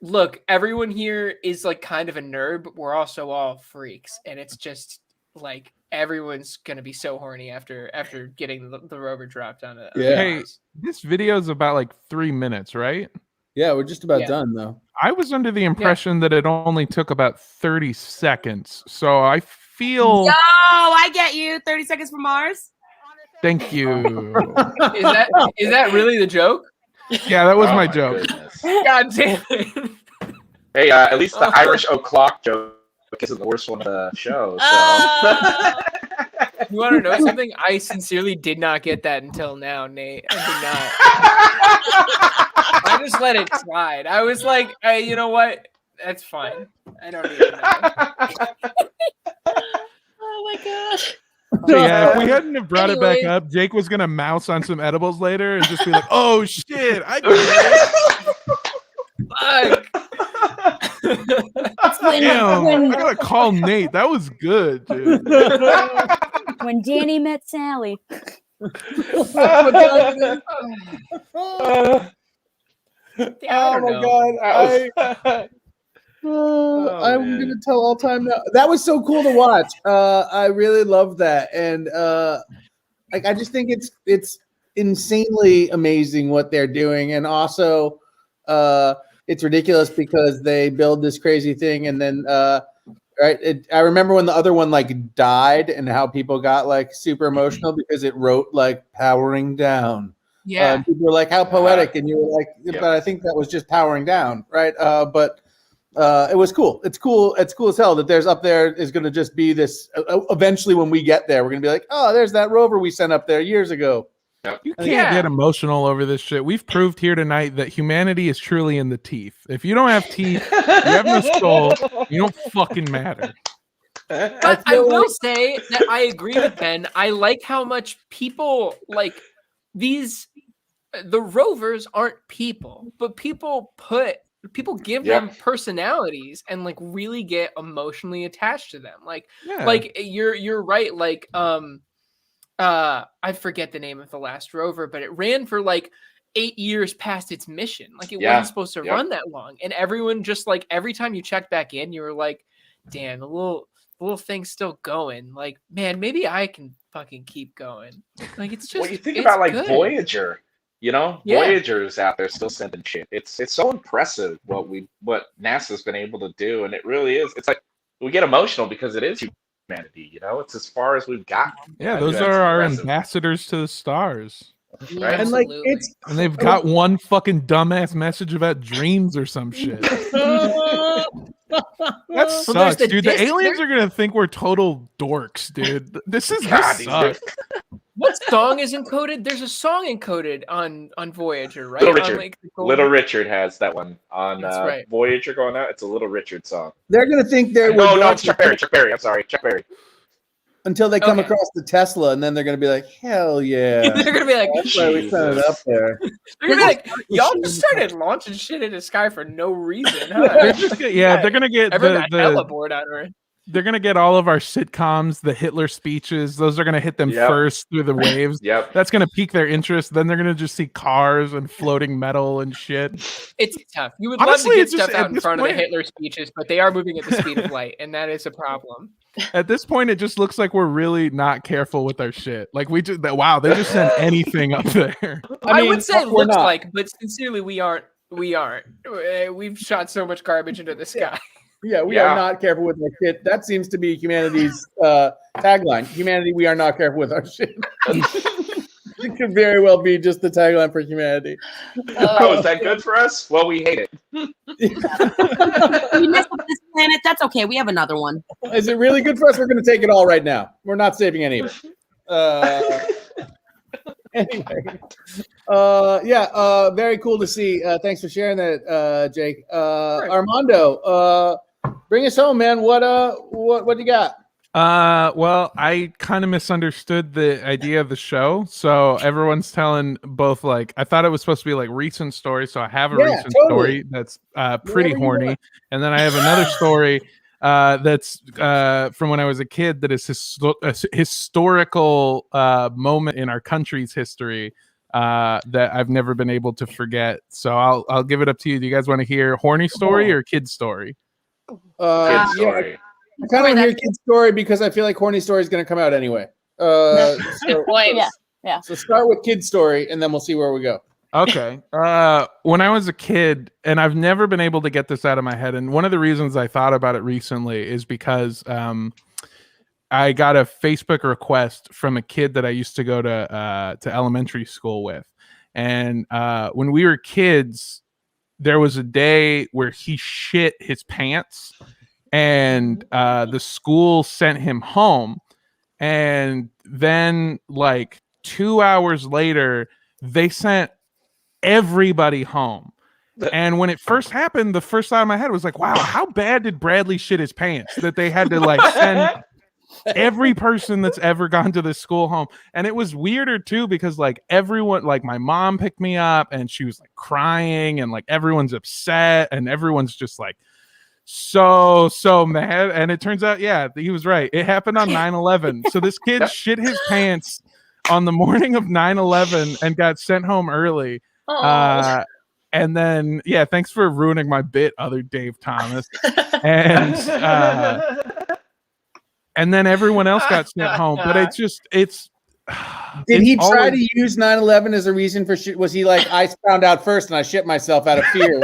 Speaker 6: look, everyone here is like kind of a nerd, but we're also all freaks, and it's just like everyone's gonna be so horny after getting the rover dropped on it.
Speaker 7: Hey, this video is about like 3 minutes, right?
Speaker 1: Yeah, we're just about done though.
Speaker 7: I was under the impression that it only took about 30 seconds. So I feel...
Speaker 2: Yo, I get you. 30 seconds from Mars.
Speaker 7: Thank you.
Speaker 6: Is that really the joke?
Speaker 7: Yeah, that was my joke.
Speaker 6: God damn it.
Speaker 3: Hey, at least the Irish o'clock joke isn't the worst one of the show. So.
Speaker 6: You want to know something? I sincerely did not get that until now, Nate. I did not. I just let it slide. I was like, hey, you know what? That's fine. I don't even know.
Speaker 5: Oh my god.
Speaker 7: Yeah, if we hadn't have brought it back up, Jake was gonna mouse on some edibles later and just be like, "Oh shit, I get it." Fuck. Damn, I gotta call Nate. That was good, dude.
Speaker 4: When Danny met Sally.
Speaker 1: Oh my god! I'm gonna tell all time now. That was so cool to watch. I really love that, and like I just think it's insanely amazing what they're doing, and also it's ridiculous because they build this crazy thing, and then I remember when the other one like died, and how people got like super emotional because it wrote like powering down.
Speaker 6: Yeah,
Speaker 1: people were like, "How poetic!" And you were like, "But I think that was just powering down, right?" But it was cool. It's cool. It's cool as hell that there's up there is going to just be this. Eventually, when we get there, we're going to be like, "Oh, there's that rover we sent up there years ago."
Speaker 7: You can't get emotional over this shit. We've proved here tonight that humanity is truly in the teeth. If you don't have teeth, you have no soul. You don't fucking matter.
Speaker 6: But I will say that I agree with Ben. I like how much people like these. The rovers aren't people, but people give them personalities and like really get emotionally attached to them. Like you're right. Like I forget the name of the last rover, but it ran for like 8 years past its mission. Like it wasn't supposed to run that long, and everyone just like every time you checked back in, you were like, "Damn, the little thing's still going. Like, man, maybe I can fucking keep going." Like it's just.
Speaker 3: Well, you think about like good. Voyager. You know, Voyager's out there still sending shit. It's so impressive what NASA's been able to do, and it really is. It's like we get emotional because it is humanity. You know, it's as far as we've got.
Speaker 7: Yeah, those are our ambassadors to the stars.
Speaker 3: Right?
Speaker 1: And like
Speaker 7: and they've got one fucking dumbass message about dreams or some shit. That sucks, dude. The aliens are gonna think we're total dorks, dude. This sucks.
Speaker 6: What song is encoded? There's a song encoded on Voyager, right?
Speaker 3: Little Richard.
Speaker 6: On, like,
Speaker 3: Little Richard has that one on
Speaker 6: right.
Speaker 3: Voyager going out. It's a Little Richard song.
Speaker 1: They're gonna think they're
Speaker 3: no, it's Chuck Berry. Chuck Berry. I'm sorry, Chuck Berry.
Speaker 1: Until they come across the Tesla, and then they're gonna be like, "Hell yeah!"
Speaker 6: They're gonna be like,
Speaker 1: "That's why we sent it up there."
Speaker 6: They're gonna be like, "Y'all just started launching shit into the sky for no reason." Huh?
Speaker 7: They're gonna get
Speaker 6: everyone got hella bored out of it.
Speaker 7: They're gonna get all of our sitcoms, the Hitler speeches. Those are gonna hit them first through the waves. That's gonna pique their interest. Then they're gonna just see cars and floating metal and shit.
Speaker 6: It's tough. You would
Speaker 7: Honestly,
Speaker 6: love to get stuff out
Speaker 7: at
Speaker 6: in
Speaker 7: this
Speaker 6: front
Speaker 7: point-
Speaker 6: of the Hitler speeches, but they are moving at the speed of light, and that is a problem.
Speaker 7: At this point, it just looks like we're really not careful with our shit. Like we just wow, they just sent anything up there.
Speaker 6: I would say
Speaker 1: we're
Speaker 6: looks
Speaker 1: not.
Speaker 6: like, but sincerely, we aren't. We've shot so much garbage into the sky.
Speaker 1: Yeah, we are not careful with our shit. That seems to be humanity's tagline. Humanity, we are not careful with our shit. It could very well be just the tagline for humanity.
Speaker 3: Oh, is that good for us? Well, we hate it.
Speaker 2: We messed up this planet. That's okay. We have another one.
Speaker 1: Is it really good for us? We're going to take it all right now. We're not saving any of it. Anyway, very cool to see. Thanks for sharing that, Jake. Armando, bring us home, man. What do you got?
Speaker 7: Well, I kind of misunderstood the idea of the show. So everyone's telling both, like, I thought it was supposed to be like recent stories. So I have a recent story that's pretty horny, and then I have another story that's from when I was a kid that is a historical moment in our country's history that I've never been able to forget. So I'll give it up to you. Do you guys want to hear horny story or kid story?
Speaker 3: Kid story.
Speaker 1: I kind of want to hear kid story because I feel like horny story is going to come out anyway. So start with kid story, and then we'll see where we go.
Speaker 7: Okay. When I was a kid, and I've never been able to get this out of my head, and one of the reasons I thought about it recently is because I got a Facebook request from a kid that I used to go to elementary school with, and when we were kids, there was a day where he shit his pants, and the school sent him home, and then like 2 hours later, they sent everybody home. And when it first happened, the first thought in my head was like, wow, how bad did Bradley shit his pants that they had to like send every person that's ever gone to this school home? And it was weirder too, because like everyone, like my mom picked me up and she was like crying, and like everyone's upset and everyone's just like so mad. And it turns out, yeah, he was right. It happened on 9/11. So this kid shit his pants on the morning of 9/11 and got sent home early. And then, yeah, thanks for ruining my bit, other Dave Thomas. And then everyone else got sent home. But it's
Speaker 1: Did he try to use 9/11 as a reason for shit? Was he like, I found out first and I shit myself out of fear?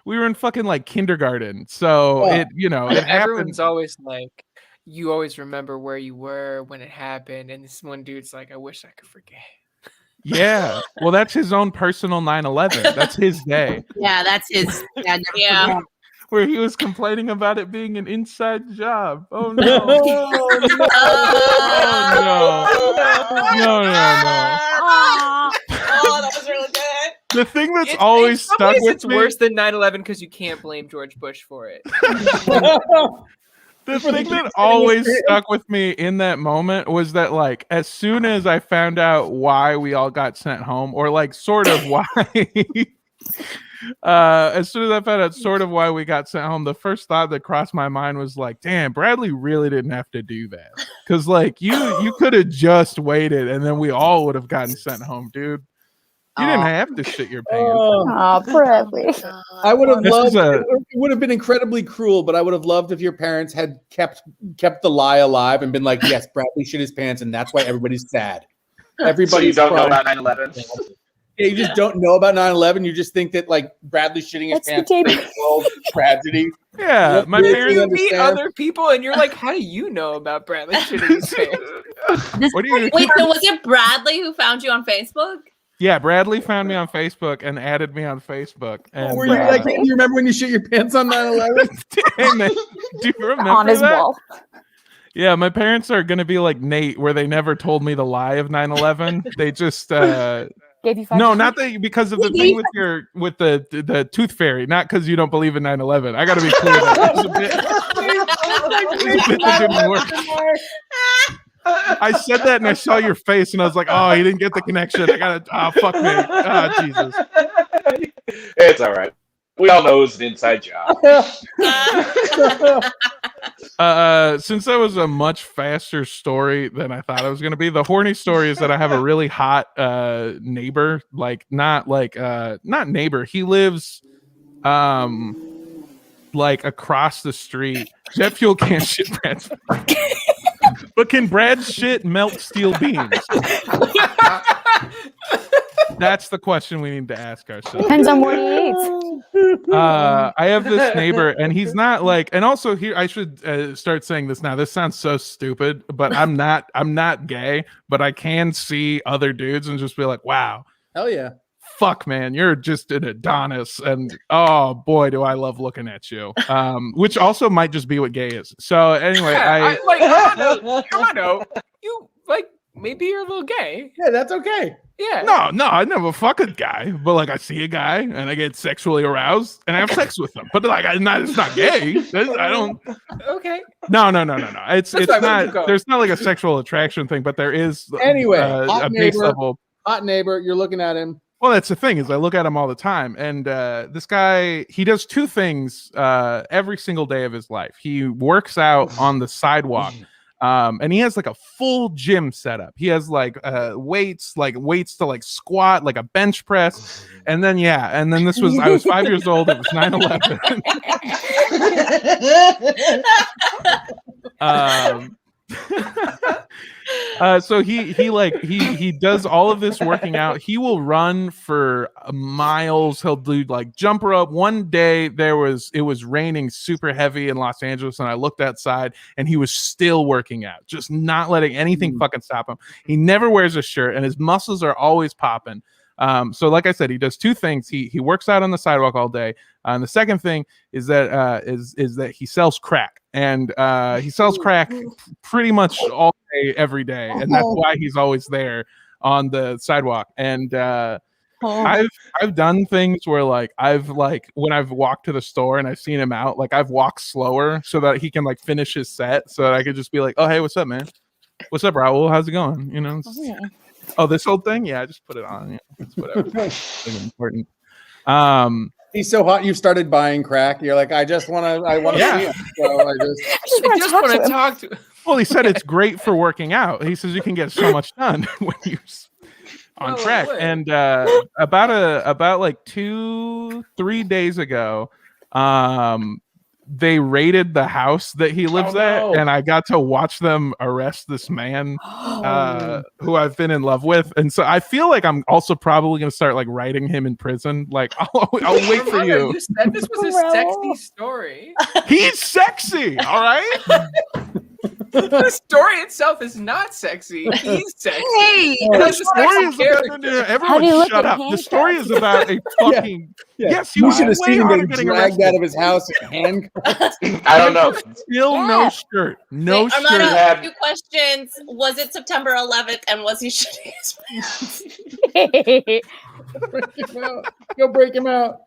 Speaker 1: We
Speaker 7: were in fucking like kindergarten. So it
Speaker 6: everyone's
Speaker 7: happens.
Speaker 6: always like, you always remember where you were when it happened, and this one dude's like, I wish I could forget.
Speaker 7: Yeah, well, that's his own personal 9/11. That's his day.
Speaker 2: Yeah, that's his. Yeah.
Speaker 7: Where he was complaining about it being an inside job. Oh no! No!
Speaker 5: Oh, that was really good.
Speaker 7: The thing that's always stuck with
Speaker 6: it's
Speaker 7: me.
Speaker 6: worse than 9/11 because you can't blame George Bush for it.
Speaker 7: The thing that always stuck with me in that moment was that, like, as soon as I found out why we all got sent home, or like sort of why, as soon as I found out sort of why we got sent home, the first thought that crossed my mind was like, damn, Bradley really didn't have to do that. Because like you could have just waited and then we all would have gotten sent home, dude. You didn't have to shit your pants.
Speaker 4: Oh, Bradley.
Speaker 1: I would have loved. It would have been incredibly cruel, but I would have loved if your parents had kept the lie alive and been like, "Yes, Bradley shit his pants, and that's why everybody's sad." Everybody.
Speaker 3: So you don't know about 9/11?
Speaker 1: Yeah, you just don't know about 9/11. You just think that like Bradley shitting his pants is a world tragedy.
Speaker 7: Yeah, my parents.
Speaker 6: You meet other people, and you're like, "How do you know about Bradley shitting his pants?"
Speaker 7: What do you?
Speaker 5: Wait, so was it Bradley who found you on Facebook?
Speaker 7: Yeah, Bradley found me on Facebook and added me on Facebook. And
Speaker 1: Were you like, do you remember when you shit your pants on 9/11?
Speaker 7: Hey, man, do you remember
Speaker 4: On his
Speaker 7: that?
Speaker 4: wall.
Speaker 7: Yeah, my parents are gonna be like Nate, where they never told me the lie of 9/11. They just
Speaker 4: Gave you 5
Speaker 7: no, not that because of the thing with the tooth fairy, not because you don't believe in 9/11. I gotta be clear. That was a bit that didn't work. I said that and I saw your face and I was like, oh, he didn't get the connection. I gotta fuck me. Oh, Jesus.
Speaker 3: It's all right. We all know it's an inside job.
Speaker 7: Since that was a much faster story than I thought it was going to be, the horny story is that I have a really hot neighbor, not neighbor. He lives like across the street. Jet fuel can't shit Brad's. But can Brad's shit melt steel beams? That's the question we need to ask ourselves.
Speaker 4: Depends on what he eats.
Speaker 7: I have this neighbor, and he's not like. And also, here I should start saying this now. This sounds so stupid, but I'm not gay, but I can see other dudes and just be like, "Wow,
Speaker 1: Hell yeah."
Speaker 7: Fuck, man, you're just an Adonis, and oh boy, do I love looking at you. Which also might just be what gay is. So anyway,
Speaker 6: Armando, you like maybe you're a little gay.
Speaker 1: Yeah, that's okay.
Speaker 6: Yeah.
Speaker 7: No, I never fuck a guy, but like I see a guy and I get sexually aroused and I have sex with him. But like, it's not gay. I don't.
Speaker 6: Okay.
Speaker 7: No. It's
Speaker 6: fine,
Speaker 7: not. There's not like a sexual attraction thing, but there is.
Speaker 1: Anyway,
Speaker 7: a base level.
Speaker 1: Hot neighbor. You're looking at him.
Speaker 7: Well, that's the thing is I look at him all the time, and this guy, he does two things every single day of his life. He works out on the sidewalk, and he has like a full gym setup. He has like weights to like squat, like a bench press, and then I was 5 years old. It was 9/11. So he does all of this working out. He will run for miles. He'll do like jump rope. One day it was raining super heavy in Los Angeles, and I looked outside and he was still working out, just not letting anything fucking stop him. He never wears a shirt and his muscles are always popping. So like I said, he does two things. He works out on the sidewalk all day. And the second thing is that that he sells crack, and he sells crack pretty much all day, every day, and that's why he's always there on the sidewalk. And I've done things where when I've walked to the store and I've seen him out, like I've walked slower so that he can like finish his set, so that I could just be like, oh hey, what's up, man? What's up, Raul? How's it going? You know. Oh, this old thing? Yeah, I just put it on. Yeah, it's whatever. It's important.
Speaker 1: He's so hot. You started buying crack. You're like, I want to see him. So I
Speaker 6: just want to talk to him.
Speaker 7: Well, he said it's great for working out. He says you can get so much done when you're on track. And about like 2-3 days ago, they raided the house that he lives at, and I got to watch them arrest this man who I've been in love with. And so I feel like I'm also probably going to start like writing him in prison. Like, I'll wait for you.
Speaker 6: You said this was a sexy story.
Speaker 7: He's sexy, all right?
Speaker 6: The story itself is not sexy. He's sexy.
Speaker 2: Hey,
Speaker 7: the story is about everyone shut up. The story is about a fucking yes.
Speaker 1: You should have seen him getting dragged out of his house in handcuffs.
Speaker 3: I don't know.
Speaker 7: Still no shirt. No
Speaker 5: Wait,
Speaker 7: shirt.
Speaker 5: Armando, 2 questions. Was it September 11th, and was he shitting his pants?
Speaker 1: Break him out. Go break him out.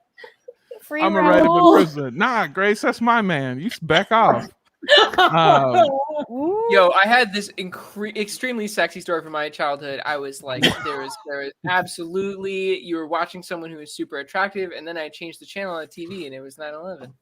Speaker 4: Free
Speaker 7: I'm gonna write him in
Speaker 4: Raul.
Speaker 7: prison. Nah, Grace, that's my man. You back off.
Speaker 6: Yo, I had this extremely sexy story from my childhood. I was like, there was absolutely, you were watching someone who was super attractive, and then I changed the channel on the TV, and it was 9/11.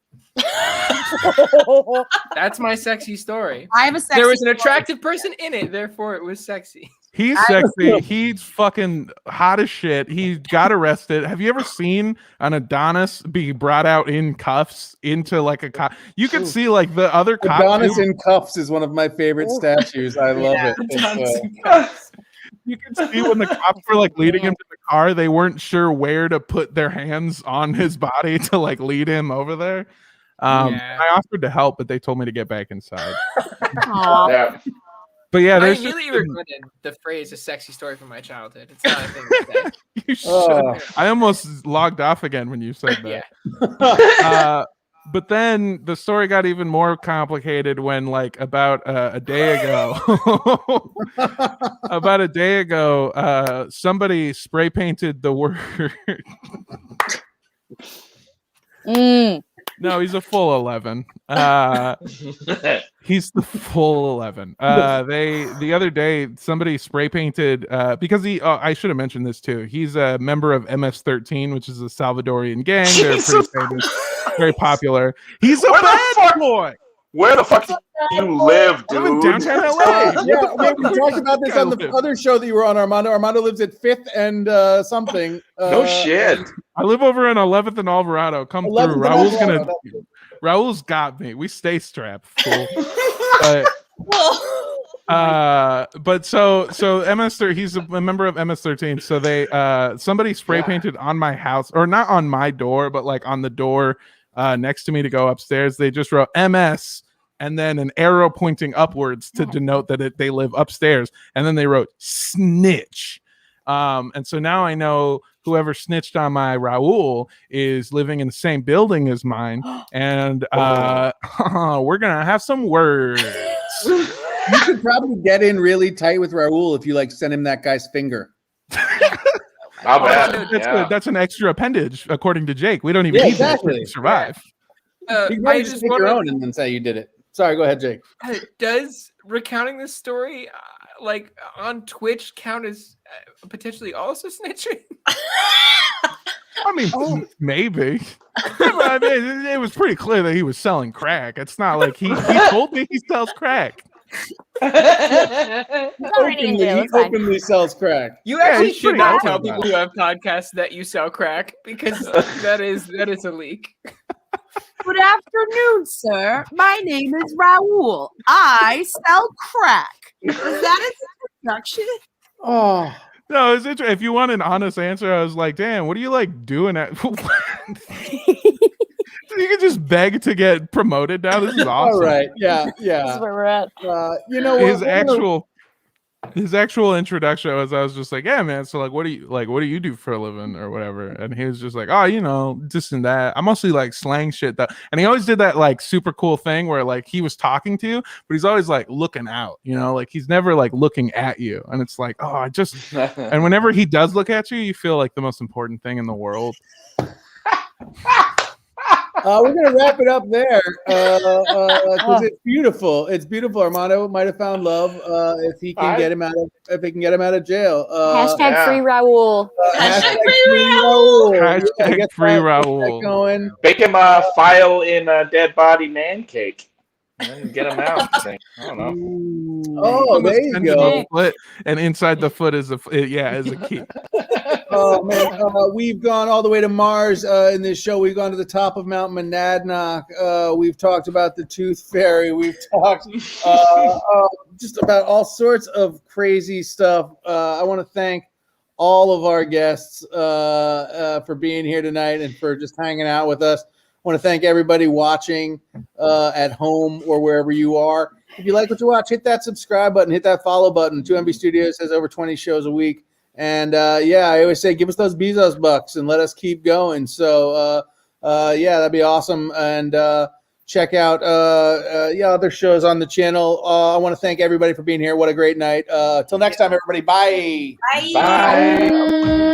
Speaker 6: That's my sexy story.
Speaker 2: I have a sexy
Speaker 6: There was an
Speaker 2: story.
Speaker 6: attractive person in it, therefore it was sexy.
Speaker 7: He's sexy. He's fucking hot as shit. He got arrested. Have you ever seen an Adonis be brought out in cuffs into like a cop? You could see like the other cops.
Speaker 1: Adonis in cuffs is one of my favorite statues. I love it.
Speaker 7: You can see when the cops were like leading him to the car, they weren't sure where to put their hands on his body to like lead him over there. I offered to help, but they told me to get back inside.
Speaker 3: Yeah.
Speaker 7: But yeah,
Speaker 6: I
Speaker 7: there's
Speaker 6: immediately regretted the phrase "a sexy story from my childhood." It's not a thing to say.
Speaker 7: you should. I almost logged off again when you said that.
Speaker 6: Yeah.
Speaker 7: But then the story got even more complicated when, like, about a day ago, somebody spray painted the word. No, he's a full 11. He's the full 11. The other day somebody spray painted because I should have mentioned this too. He's a member of MS-13, which is a Salvadorian gang. They're pretty famous, very popular. He's a bad boy.
Speaker 3: Where the fuck do you live, dude?
Speaker 7: I live in downtown LA.
Speaker 1: We talked about this on the other show that you were on, Armando. Armando lives at 5th and something.
Speaker 3: No shit.
Speaker 7: I live over in 11th and Alvarado. Come through. Raul's got me. We stay strapped. Fool. But so MS-13, he's a member of MS-13. So they somebody spray painted on my house, or not on my door, but like on the door next to me to go upstairs. They just wrote MS and then an arrow pointing upwards to denote that they live upstairs. And then they wrote snitch. And so now I know whoever snitched on my Raul is living in the same building as mine. And we're going to have some words.
Speaker 1: You could probably get in really tight with Raul if you like send him that guy's finger.
Speaker 7: That's an extra appendage, according to Jake. We don't even need that to survive.
Speaker 1: You can just make your own and then say you did it. Sorry, go ahead, Jake.
Speaker 6: Does recounting this story, like on Twitch, count as potentially also snitching?
Speaker 7: I mean, maybe. I mean, it was pretty clear that he was selling crack. It's not like he told me he sells crack.
Speaker 4: He
Speaker 1: openly sells crack.
Speaker 6: You actually should not tell people who have podcasts that you sell crack, because that is a leak.
Speaker 2: Good afternoon, sir. My name is Raul. I sell crack. Is that an introduction?
Speaker 1: Oh.
Speaker 7: No, it's interesting. If you want an honest answer, I was like, damn, what are you like doing at you can just beg to get promoted now. This is awesome.
Speaker 1: All right. Yeah.
Speaker 4: This is where we're at.
Speaker 1: You know what?
Speaker 7: His actual introduction was, I was just like, yeah, man. So like, what do you do for a living or whatever? And he was just like, oh, you know, this and that. I mostly like slang shit though. And he always did that like super cool thing where like he was talking to you, but he's always like looking out, you know, like he's never like looking at you. And it's like, oh, and whenever he does look at you, you feel like the most important thing in the world.
Speaker 1: We're gonna wrap it up there because it's beautiful. It's beautiful. Armando might have found love if he can get him out of jail.
Speaker 4: Hashtag free Raul.
Speaker 3: Hashtag
Speaker 7: free Raul.
Speaker 1: Going.
Speaker 3: Make him file in a dead body man cake. And get him out. I don't know.
Speaker 1: Oh, there you go.
Speaker 7: Foot, and inside the foot is a key.
Speaker 1: Oh man, we've gone all the way to Mars in this show. We've gone to the top of Mount Monadnock. We've talked about the Tooth Fairy. We've talked just about all sorts of crazy stuff. I want to thank all of our guests for being here tonight and for just hanging out with us. I want to thank everybody watching at home or wherever you are. If you like what you watch, hit that subscribe button, hit that follow button. 2MB Studios has over 20 shows a week. And I always say, give us those Bezos bucks and let us keep going. So that'd be awesome. And check out other shows on the channel. I want to thank everybody for being here. What a great night. Till next time, everybody. Bye.
Speaker 3: Bye.